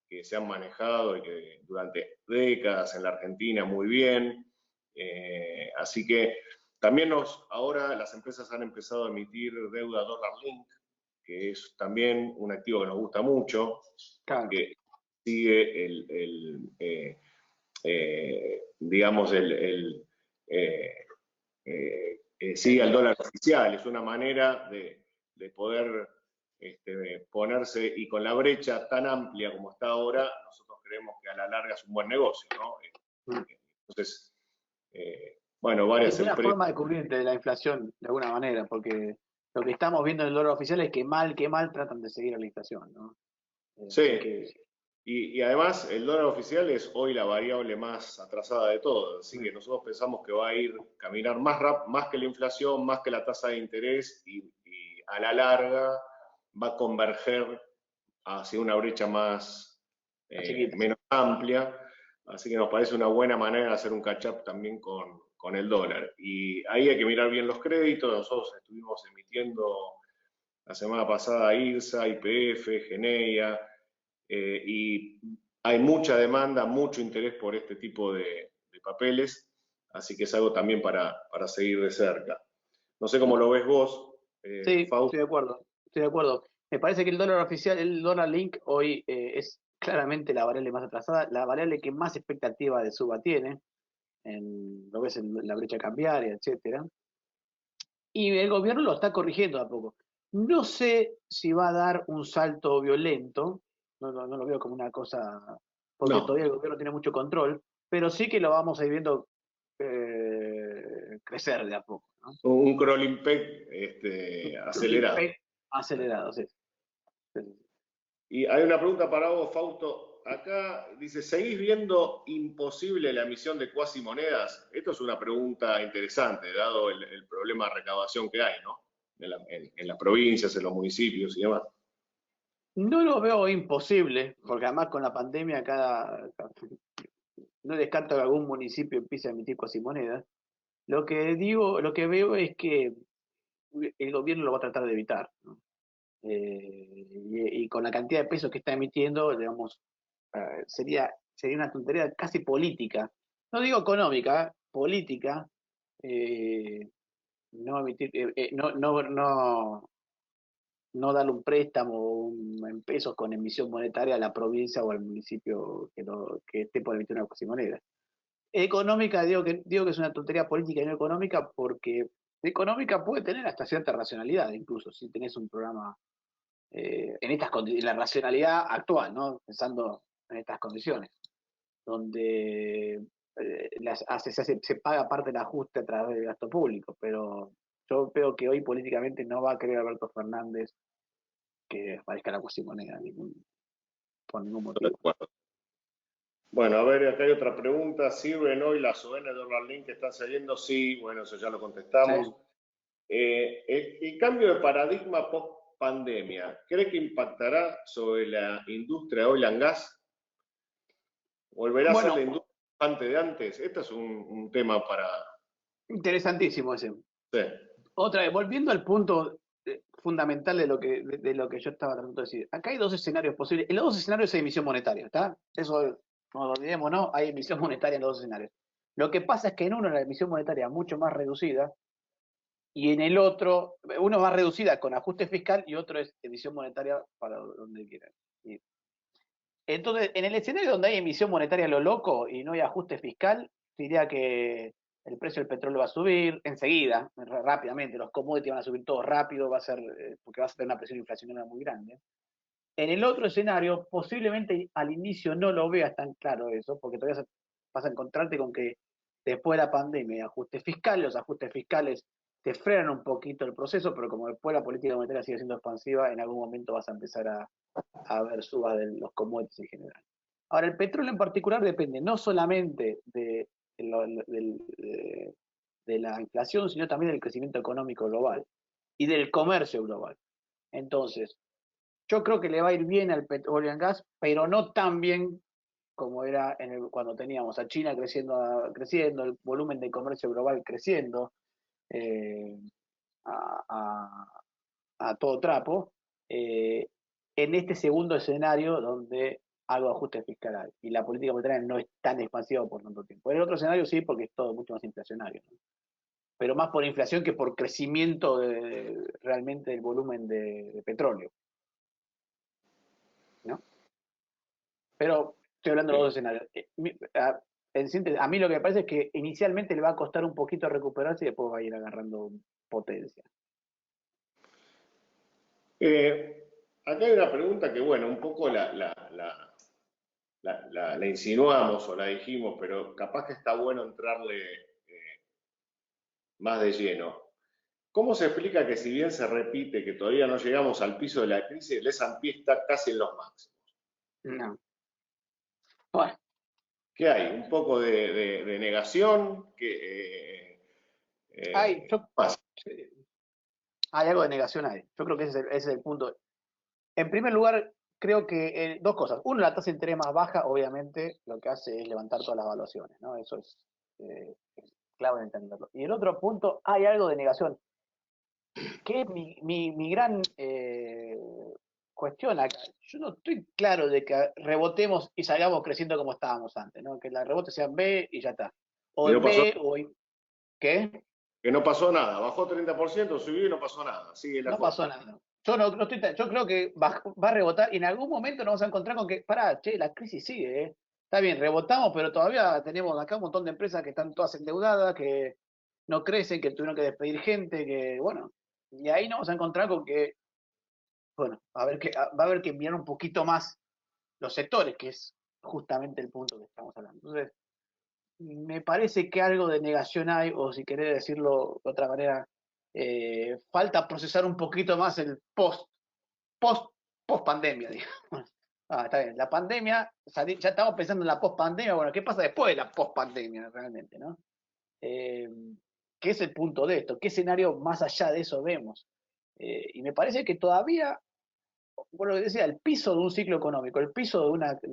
que se han manejado y que durante décadas en la Argentina muy bien. Así que también ahora las empresas han empezado a emitir deuda dólar link, que es también un activo que nos gusta mucho, Claro. porque sigue digamos, sigue al dólar oficial. Es una manera de poder ponerse, y con la brecha tan amplia como está ahora, nosotros creemos que a la larga es un buen negocio, ¿no? Entonces, bueno, varias Es una empresas. forma de cubrirte de la inflación de alguna manera, porque lo que estamos viendo en el dólar oficial es que mal tratan de seguir a la inflación, ¿no? Sí, Así que, y además el dólar oficial es hoy la variable más atrasada de todas, así que nosotros pensamos que va a caminar más que la inflación, más que la tasa de interés, y a la larga va a converger hacia una brecha menos amplia, así que nos parece una buena manera de hacer un catch-up también con con el dólar. Y ahí hay que mirar bien los créditos. Nosotros estuvimos emitiendo la semana pasada IRSA, YPF, Geneia, y hay mucha demanda, mucho interés por este tipo de papeles, así que es algo también para seguir de cerca. No sé cómo lo ves vos, Sí, Fausto. estoy de acuerdo, estoy de acuerdo. Me parece que el dólar oficial, el dólar link hoy es claramente la variable más atrasada, la variable que más expectativa de suba tiene, lo ves en la brecha cambiaria, etcétera. Y el gobierno lo está corrigiendo a poco. No sé si va a dar un salto violento, no lo veo como una cosa, porque No, todavía el gobierno tiene mucho control, pero sí que lo vamos a ir viendo crecer de a poco, ¿no? un crawling peg Un acelerado. peg acelerado, sí. Sí, sí. Y hay una pregunta para vos, Fausto. Acá dice, ¿seguís viendo imposible la emisión de cuasimonedas? Esto es una pregunta interesante, dado el problema de recaudación que hay, ¿no? En las provincias, en los municipios y demás. No lo veo imposible, porque además con la pandemia no descarto que algún municipio empiece a emitir cuasimonedas. Lo que veo es que el gobierno lo va a tratar de evitar, ¿no? Y con la cantidad de pesos que está emitiendo, digamos, sería una tontería casi política. No digo económica, política, eh, no emitir, no darle un préstamo en pesos con emisión monetaria a la provincia o al municipio que esté por emitir una cuasimoneda. Económica, digo que es una tontería política y no económica, porque económica puede tener hasta cierta racionalidad, incluso si tenés un programa en la racionalidad actual, ¿no? Pensando en estas condiciones, donde se paga parte del ajuste a través del gasto público, pero yo veo que hoy políticamente no va a querer Alberto Fernández que aparezca la cuasimoneda por ningún motivo. Bueno, a ver, acá hay otra pregunta. ¿Sirven hoy las ON de Dólar Link que están saliendo? Sí, bueno, eso ya lo contestamos. Sí. El cambio de paradigma post pandemia, ¿cree que impactará sobre la industria oil and gas? ¿Volverá a ser la Bueno, industria antes de antes? Este es un tema para... interesantísimo ese. Sí, Otra vez, volviendo al punto fundamental de lo que yo estaba tratando de decir. Acá hay dos escenarios posibles. En los dos escenarios hay emisión monetaria, ¿está? Eso no lo olvidemos, ¿no? Hay emisión monetaria en los dos escenarios. Lo que pasa es que en uno la emisión monetaria es mucho más reducida y en el otro, uno más reducida con ajuste fiscal y otro es emisión monetaria para donde quieran ir. Entonces, en el escenario donde hay emisión monetaria a lo loco y no hay ajuste fiscal, diría que el precio del petróleo va a subir enseguida, rápidamente, los commodities van a subir todo rápido, porque va a tener una presión inflacionaria muy grande. En el otro escenario, posiblemente al inicio no lo veas tan claro eso, porque todavía vas a encontrarte con que después de la pandemia hay ajustes fiscales, los ajustes fiscales te frenan un poquito el proceso, pero como después la política monetaria sigue siendo expansiva, en algún momento vas a empezar a ver subas de los commodities en general. Ahora, el petróleo en particular depende no solamente de la inflación, sino también del crecimiento económico global y del comercio global. Entonces, yo creo que le va a ir bien al petróleo y gas, pero no tan bien como era cuando teníamos a China creciendo, el volumen de comercio global creciendo eh, a, a, a, todo trapo, eh, en este segundo escenario donde algo de ajuste fiscal hay, y la política monetaria no es tan expansiva por tanto tiempo. En el otro escenario sí, porque es todo mucho más inflacionario, ¿no? Pero más por inflación que por crecimiento realmente del volumen de petróleo, ¿no? Pero estoy hablando de los dos escenarios. A mí lo que me parece es que inicialmente le va a costar un poquito recuperarse y después va a ir agarrando potencia. Acá hay una pregunta que, bueno, un poco la insinuamos o la dijimos, pero capaz que está bueno entrarle más de lleno. ¿Cómo se explica que si bien se repite que todavía no llegamos al piso de la crisis, el S&P está casi en los máximos? No. Bueno, ¿Qué hay? ¿Un poco de negación? hay, yo, Pasa? hay algo de negación ahí. Yo creo que ese es el punto. En primer lugar, creo que dos cosas. Uno, la tasa de interés más baja, obviamente, lo que hace es levantar todas las evaluaciones, ¿no? Eso es clave en entenderlo. Y el otro punto, hay algo de negación, que es mi gran cuestión acá. Yo no estoy claro de que rebotemos y salgamos creciendo como estábamos antes, ¿no? Que la rebote sea en B y ya está. O Y no en pasó, B o en... ¿Qué? que no pasó nada. Bajó 30%, subió y no pasó nada. Sigue la No foto. pasó nada. Yo no estoy yo creo que va a rebotar y en algún momento nos vamos a encontrar con que, pará, che, la crisis sigue, ¿eh? Está bien, rebotamos, pero todavía tenemos acá un montón de empresas que están todas endeudadas, que no crecen, que tuvieron que despedir gente, que, bueno, y ahí nos vamos a encontrar con que, bueno, va a haber que mirar un poquito más los sectores, que es justamente el punto que estamos hablando. Entonces, me parece que algo de negación hay, o si querés decirlo de otra manera, falta procesar un poquito más el post, post pandemia, digamos. Ah, está bien. La pandemia, ya estamos pensando en la post pandemia. Bueno, ¿qué pasa después de la post pandemia realmente, no? Eh, ¿Qué es el punto de esto? ¿Qué escenario más allá de eso vemos? Y me parece que todavía, bueno, lo que decía, el piso de un ciclo económico, el piso de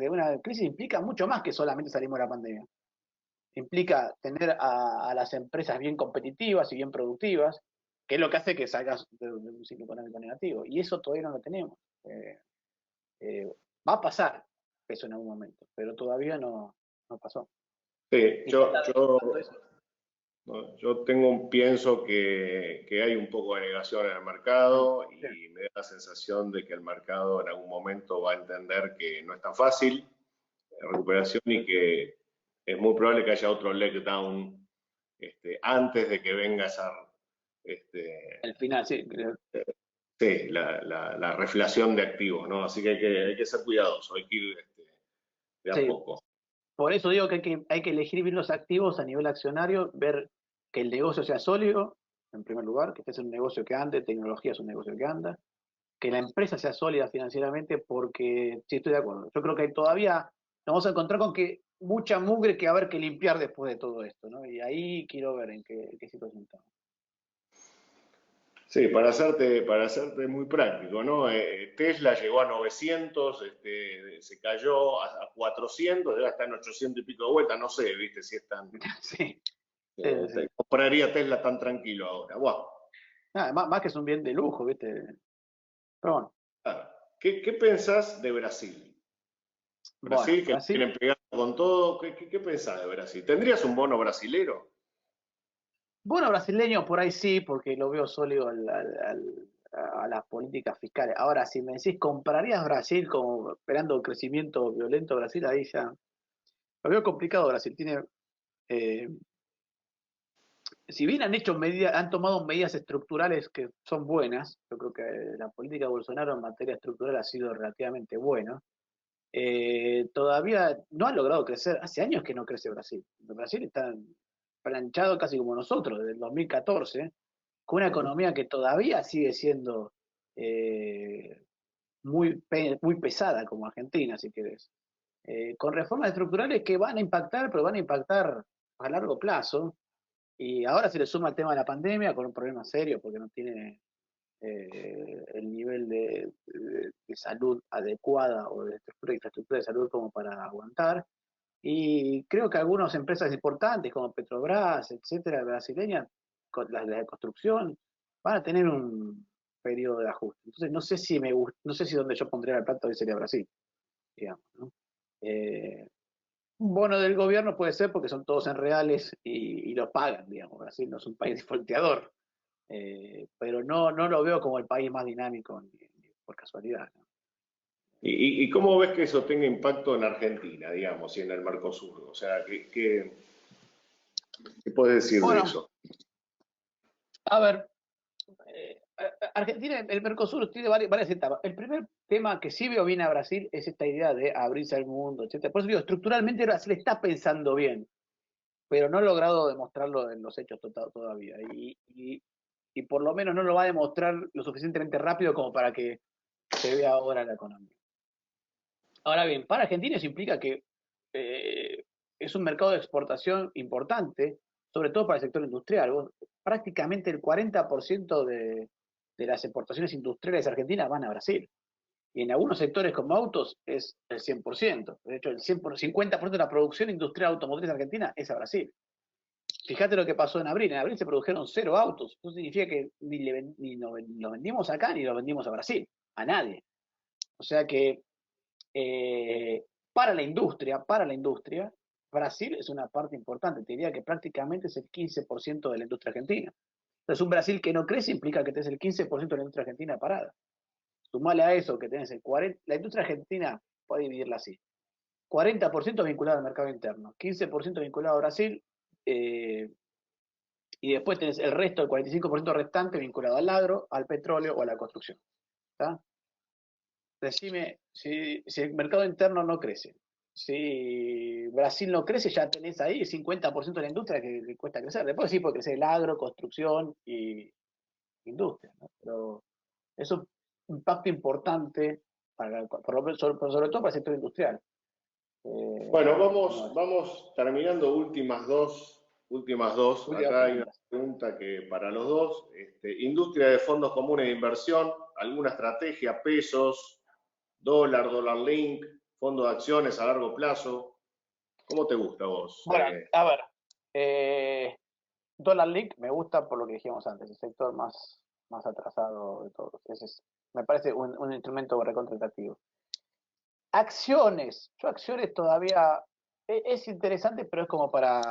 una crisis implica mucho más que solamente salimos de la pandemia. Implica tener a las empresas bien competitivas y bien productivas, que es lo que hace que salgas de un ciclo económico negativo. Y eso todavía no lo tenemos. Eh, Va a pasar eso en algún momento, pero todavía no pasó. Sí, Y falta ver cuánto eso. yo pienso que hay un poco de negación en el mercado Sí, y me da la sensación de que el mercado en algún momento va a entender que no es tan fácil la recuperación y que es muy probable que haya otro letdown antes de que venga esa, este, el final, sí. sí, la reflación de activos, ¿no? Así que hay que ser cuidadoso, hay que ir de a Sí. poco. Por eso digo que hay que elegir bien los activos a nivel accionario, ver que el negocio sea sólido, en primer lugar, que este es un negocio que ande, tecnología es un negocio que anda, que la empresa sea sólida financieramente, porque sí estoy de acuerdo. Yo creo que todavía nos vamos a encontrar con que mucha mugre que va a haber que limpiar después de todo esto, ¿no? Y ahí quiero ver en qué situación estamos. Sí, para hacerte muy práctico, ¿no? Tesla llegó a 900, se cayó a 400, ya está en 800 y pico de vuelta, no sé, viste, si es tan... Sí, sí, sí. compraría Tesla tan tranquilo ahora. Wow. Nada, más que es un bien de lujo, ¿viste? Pero bueno, Claro. ¿Qué pensás de Brasil? bueno, Brasil, que le Brasil. vienen pegando con todo. ¿Qué pensás de Brasil? ¿Tendrías un bono brasilero? Bueno, brasileño por ahí sí, porque lo veo sólido a las políticas fiscales. Ahora, si me decís, ¿comprarías Brasil como esperando crecimiento violento de Brasil? Ahí ya lo veo complicado. Brasil tiene, eh, si bien han hecho medidas, han tomado medidas estructurales que son buenas, yo creo que la política de Bolsonaro en materia estructural ha sido relativamente buena. Todavía no ha logrado crecer. Hace años que no crece Brasil. Brasil está planchado casi como nosotros, desde el 2014, con una Ujú. economía que todavía sigue siendo eh, muy pesada como Argentina, si querés. Con reformas estructurales que van a impactar, pero van a impactar a largo plazo. Y ahora se le suma el tema de la pandemia con un problema serio porque no tiene el nivel de salud adecuada o de infraestructura de salud como para aguantar. Y creo que algunas empresas importantes como Petrobras, etcétera, brasileñas, las de construcción, van a tener un periodo de ajuste. Entonces no sé si no sé si donde yo pondría el plato hoy sería Brasil, digamos, ¿no? Eh, un bono del gobierno puede ser porque son todos en reales y los pagan, digamos. Brasil no es un país defaulteador, pero no lo veo como el país más dinámico ni por casualidad, ¿no? ¿Y cómo ves que eso tenga impacto en Argentina, digamos, y en el Mercosur? O sea, ¿qué puedes decir de Bueno, eso? a ver, Argentina, el Mercosur tiene varias etapas. El primer tema que sí veo bien a Brasil es esta idea de abrirse al mundo, etcétera. Por eso digo, estructuralmente Brasil está pensando bien, pero no ha logrado demostrarlo en los hechos todavía. Y por lo menos no lo va a demostrar lo suficientemente rápido como para que se vea ahora la economía. Ahora bien, para Argentina eso implica que eh, es un mercado de exportación importante, sobre todo para el sector industrial. Prácticamente el 40% de las exportaciones industriales argentinas van a Brasil. Y en algunos sectores como autos es el 100%. De hecho, el 50% de la producción industrial automotriz argentina es a Brasil. fíjate lo que pasó en abril. En abril se produjeron 0 autos. Eso significa que ni los vendimos acá ni los vendimos a Brasil. A nadie. O sea que para la industria, Brasil es una parte importante. Te diría que prácticamente es el 15% de la industria argentina. Entonces, un Brasil que no crece implica que tenés el 15% de la industria argentina parada. Sumale a eso que tenés el 40%, la industria argentina, puede dividirla así, 40% vinculado al mercado interno, 15% vinculado a Brasil, y después tenés el resto, el 45% restante vinculado al agro, al petróleo o a la construcción. ¿Está? Decime, si el mercado interno no crece, si Brasil no crece, ya tenés ahí el 50% de la industria que cuesta crecer. Después sí puede crecer el agro, construcción y industria, ¿no? Pero es un impacto importante, sobre todo para el sector industrial. Bueno, No, vamos terminando últimas dos. última Acá hay una pregunta. pregunta que para los dos, industria de fondos comunes de inversión, alguna estrategia, pesos, dólar link, fondo de acciones a largo plazo. ¿Cómo te gusta a vos? Bueno, a ver, Dollar Link me gusta por lo que dijimos antes, el sector más atrasado de todos. Me parece un instrumento recontra atractivo. Acciones, yo acciones todavía es interesante, pero es como para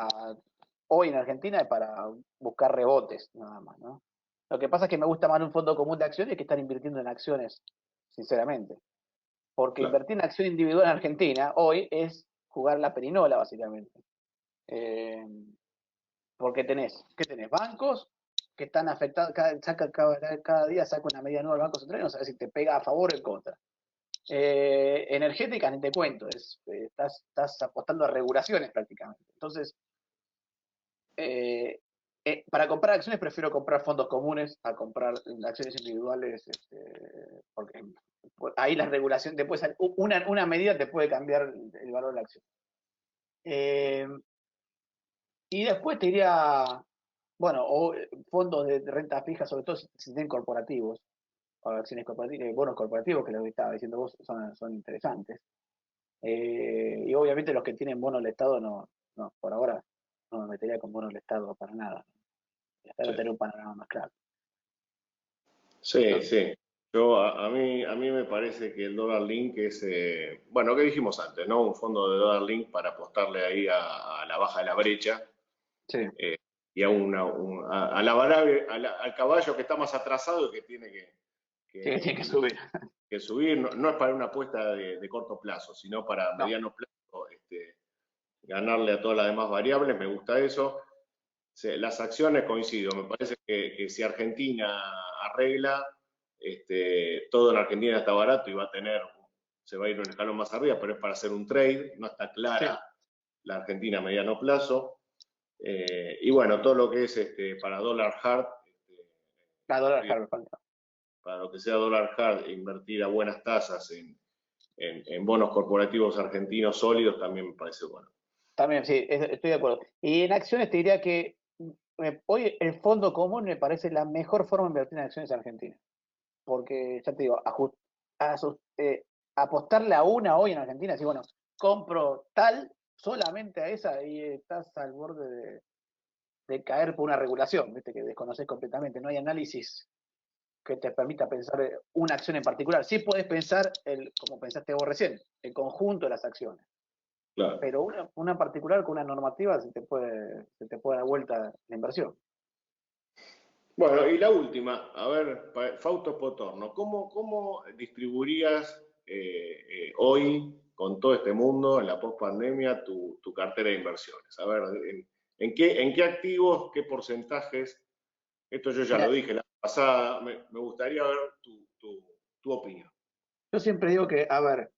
hoy en Argentina es para buscar rebotes nada más, ¿no? Lo que pasa es que me gusta más un fondo común de acciones que estar invirtiendo en acciones, sinceramente. Porque Claro, invertir en acción individual en Argentina hoy es jugar la perinola, básicamente. Eh, Porque ¿qué tenés? Bancos que están afectados, cada día saca una medida nueva el Banco Central y no sabes si te pega a favor o en contra. Energéticas, ni te cuento, estás apostando a regulaciones prácticamente. Entonces, para comprar acciones prefiero comprar fondos comunes a comprar acciones individuales, porque ahí la regulación, después una medida te puede cambiar el valor de la acción. Eh, y después te diría, bueno, o fondos de renta fija, sobre todo si tienen corporativos, o acciones corporativas, bonos corporativos, que lo que estaba diciendo vos son interesantes. Y obviamente los que tienen bonos del Estado, no, por ahora no me metería con bonos del Estado para nada. Espero sí. tener un panorama más claro. Sí, Yo- sí. A mí me parece que el dólar link es, bueno, que dijimos antes, ¿no? Un fondo de dólar link para apostarle ahí a la baja de la brecha sí, eh, y a la variable, al caballo que está más atrasado y que tiene sí, que- tiene que subir. que subir. No, no es para una apuesta de corto plazo, sino para No, mediano plazo, ganarle a todas las demás variables. Me gusta eso. Las acciones coincido, me parece que si Argentina arregla, todo en Argentina está barato y se va a ir un escalón más arriba, pero es para hacer un trade, no está sí, clara la Argentina a mediano plazo. Y bueno, todo lo que es para dólar hard, la dólar invertir, Harvard falta. para lo que sea dólar hard, invertir a buenas tasas en bonos corporativos argentinos sólidos también me parece bueno. También, sí, estoy de acuerdo. Y en acciones te diría que hoy el fondo común me parece la mejor forma de invertir en acciones en Argentina. Porque, ya te digo, a sus- eh, apostarle a una hoy en Argentina, así, bueno, compro tal, solamente a esa, y estás al borde de caer por una regulación, ¿viste? Que desconoces completamente. No hay análisis que te permita pensar una acción en particular. Sí puedes pensar, como pensaste vos recién, el conjunto de las acciones. Claro. Pero una particular con una normativa se te puede dar vuelta la inversión. Bueno, y la última, a ver, Fausto Potorno, ¿cómo distribuirías hoy, con todo este mundo, en la pospandemia, tu cartera de inversiones? A ver, ¿en qué activos, qué porcentajes? Esto yo ya lo Mira, dije la pasada, me gustaría ver tu opinión. yo siempre digo que, a ver,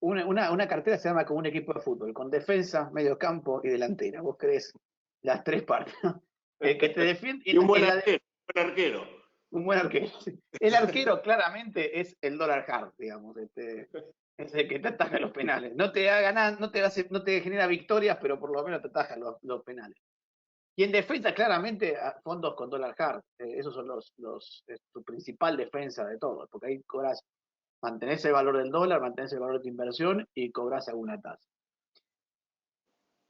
una cartera se llama como un equipo de fútbol, con defensa, medio campo y delantera. Vos crees las tres partes, ¿no? El que te defiende, Y un buen arquero, un buen arquero. un buen arquero. El arquero claramente es el dólar hard, digamos. Es el que te ataja los penales. No te haga nada, no te genera victorias, pero por lo menos te ataja los penales. Y en defensa, claramente, fondos con dólar hard. Esos son es tu principal defensa de todo, porque ahí cobras, mantenés el valor del dólar, mantenés el valor de tu inversión y cobras alguna tasa.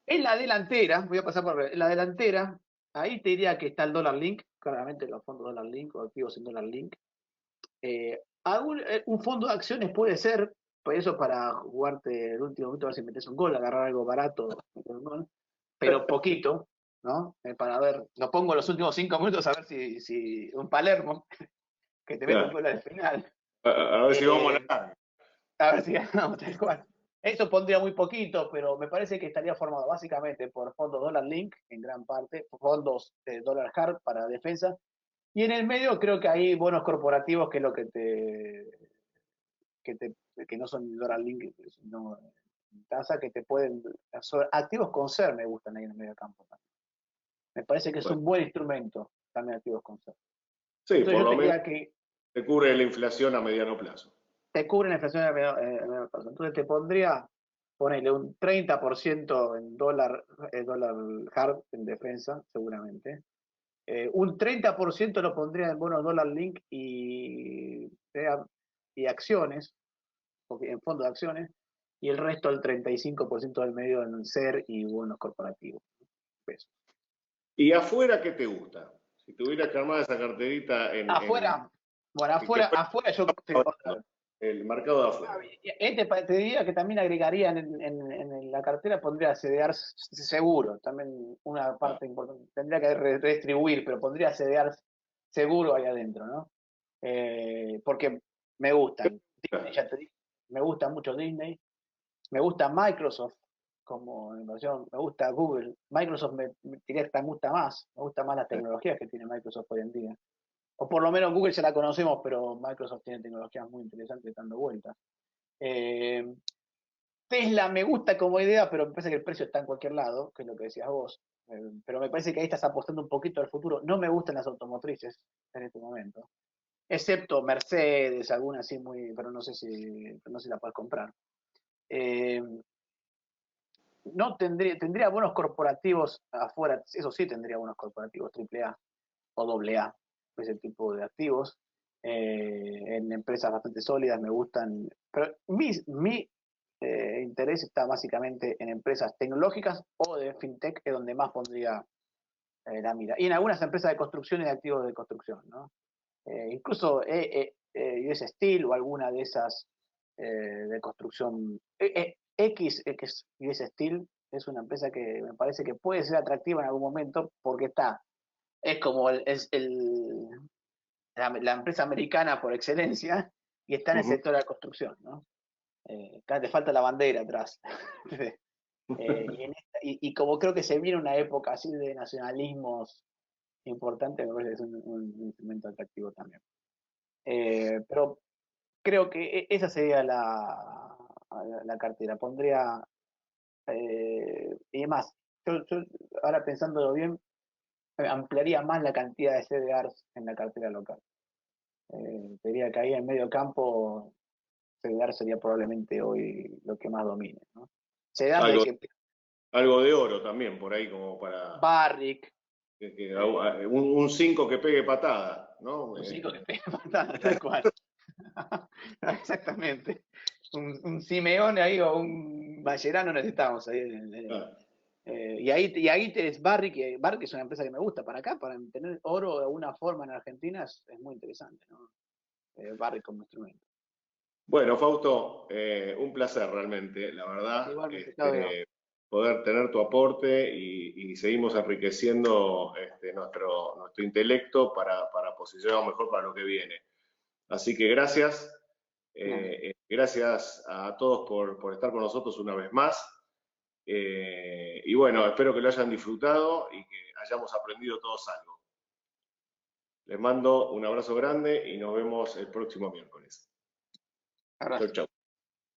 En la delantera, voy a pasar por en la delantera, ahí te diría que está el dólar link, claramente los fondos dólar link o activos en dólar link. Un fondo de acciones puede ser, por eso para jugarte el último minuto, a ver si metes un gol, agarrar algo barato, meter un gol, pero poquito, ¿no? Para ver, lo pongo los últimos 5 minutos a ver si un Palermo que te mete un Claro. gol al final. A ver si vamos a Eh, ganar. a ver si ganamos, tal cual. Eso pondría muy poquito, pero me parece que estaría formado básicamente por fondos dólar link, en gran parte, fondos de dólar hard para defensa, y en el medio creo que hay bonos corporativos que es lo que, te, que no son dólar link, sino tasa que te pueden, activos con ser me gustan ahí en el medio campo también. Me parece que es Bueno, un buen instrumento también activos con ser. sí, Entonces por yo lo te menos diría que te cubre la inflación a mediano plazo. te cubre la inflación a medio plazo. Entonces te pondría, ponele un 30% en dólar hard en defensa, seguramente. Un 30% lo pondría en bonos dólar link y acciones, en fondos de acciones, y el resto, el 35% del medio en ser y bonos corporativos. Pesos. ¿Y afuera qué te gusta? Si tuvieras que armar esa carterita Afuera, bueno, que afuera, fuera afuera yo el mercado de afuera. te diría que también agregaría en la cartera, pondría CDR seguro, también una Ah, parte importante. Tendría que redistribuir, pero pondría CDR seguro ahí adentro, ¿no? Porque me gustan. Disney, ya te dije, me gusta mucho Disney. Me gusta Microsoft como inversión, me gusta Google. Microsoft me gusta más, me gusta más las tecnologías que tiene Microsoft hoy en día. O por lo menos Google ya la conocemos, pero Microsoft tiene tecnologías muy interesantes dando vueltas. Eh, Tesla me gusta como idea, pero me parece que el precio está en cualquier lado, que es lo que decías vos. Pero me parece que ahí estás apostando un poquito al futuro. No me gustan las automotrices en este momento, excepto Mercedes, alguna así muy, pero no sé si la puedes comprar. Eh, no tendría buenos corporativos afuera, eso sí tendría buenos corporativos AAA o AA, ese tipo de activos, en empresas bastante sólidas, me gustan, pero mi interés está básicamente en empresas tecnológicas o de fintech, es donde más pondría la mira, y en algunas empresas de construcción y de activos de construcción, ¿no? Incluso US Steel o alguna de esas de construcción. X US Steel es una empresa que me parece que puede ser atractiva en algún momento porque es como la empresa americana por excelencia y está en el ujú. sector de la construcción, ¿no? Te falta la bandera atrás. Y como creo que se viene una época así de nacionalismos importantes, me parece que es un instrumento atractivo también. Pero creo que esa sería la cartera. Pondría, y además, yo ahora pensándolo bien, ampliaría más la cantidad de CDRs en la cartera local. Te diría que ahí en medio campo, CDR sería probablemente hoy lo que más domine, ¿no? CDR de Algo, que algo de oro también por ahí como para Barrick, un 5 que pegue patada, ¿no? un 5 que pega patada, tal cual. Exactamente. Un Simeone ahí o un Mascherano necesitamos ahí. Ah, Y ahí tenés Barrick, que Barrick es una empresa que me gusta para acá, para tener oro de alguna forma en Argentina es muy interesante, ¿no? Barrick como instrumento. bueno, Fausto, un placer realmente, la verdad, Igualmente, Claudio. poder tener tu aporte y seguimos enriqueciendo nuestro intelecto para posicionarnos mejor para lo que viene. Así que gracias, No. gracias a todos por estar con nosotros una vez más. Y bueno, espero que lo hayan disfrutado y que hayamos aprendido todos algo. Les mando un abrazo grande y nos vemos el próximo miércoles. Chau, Abrazo. chau.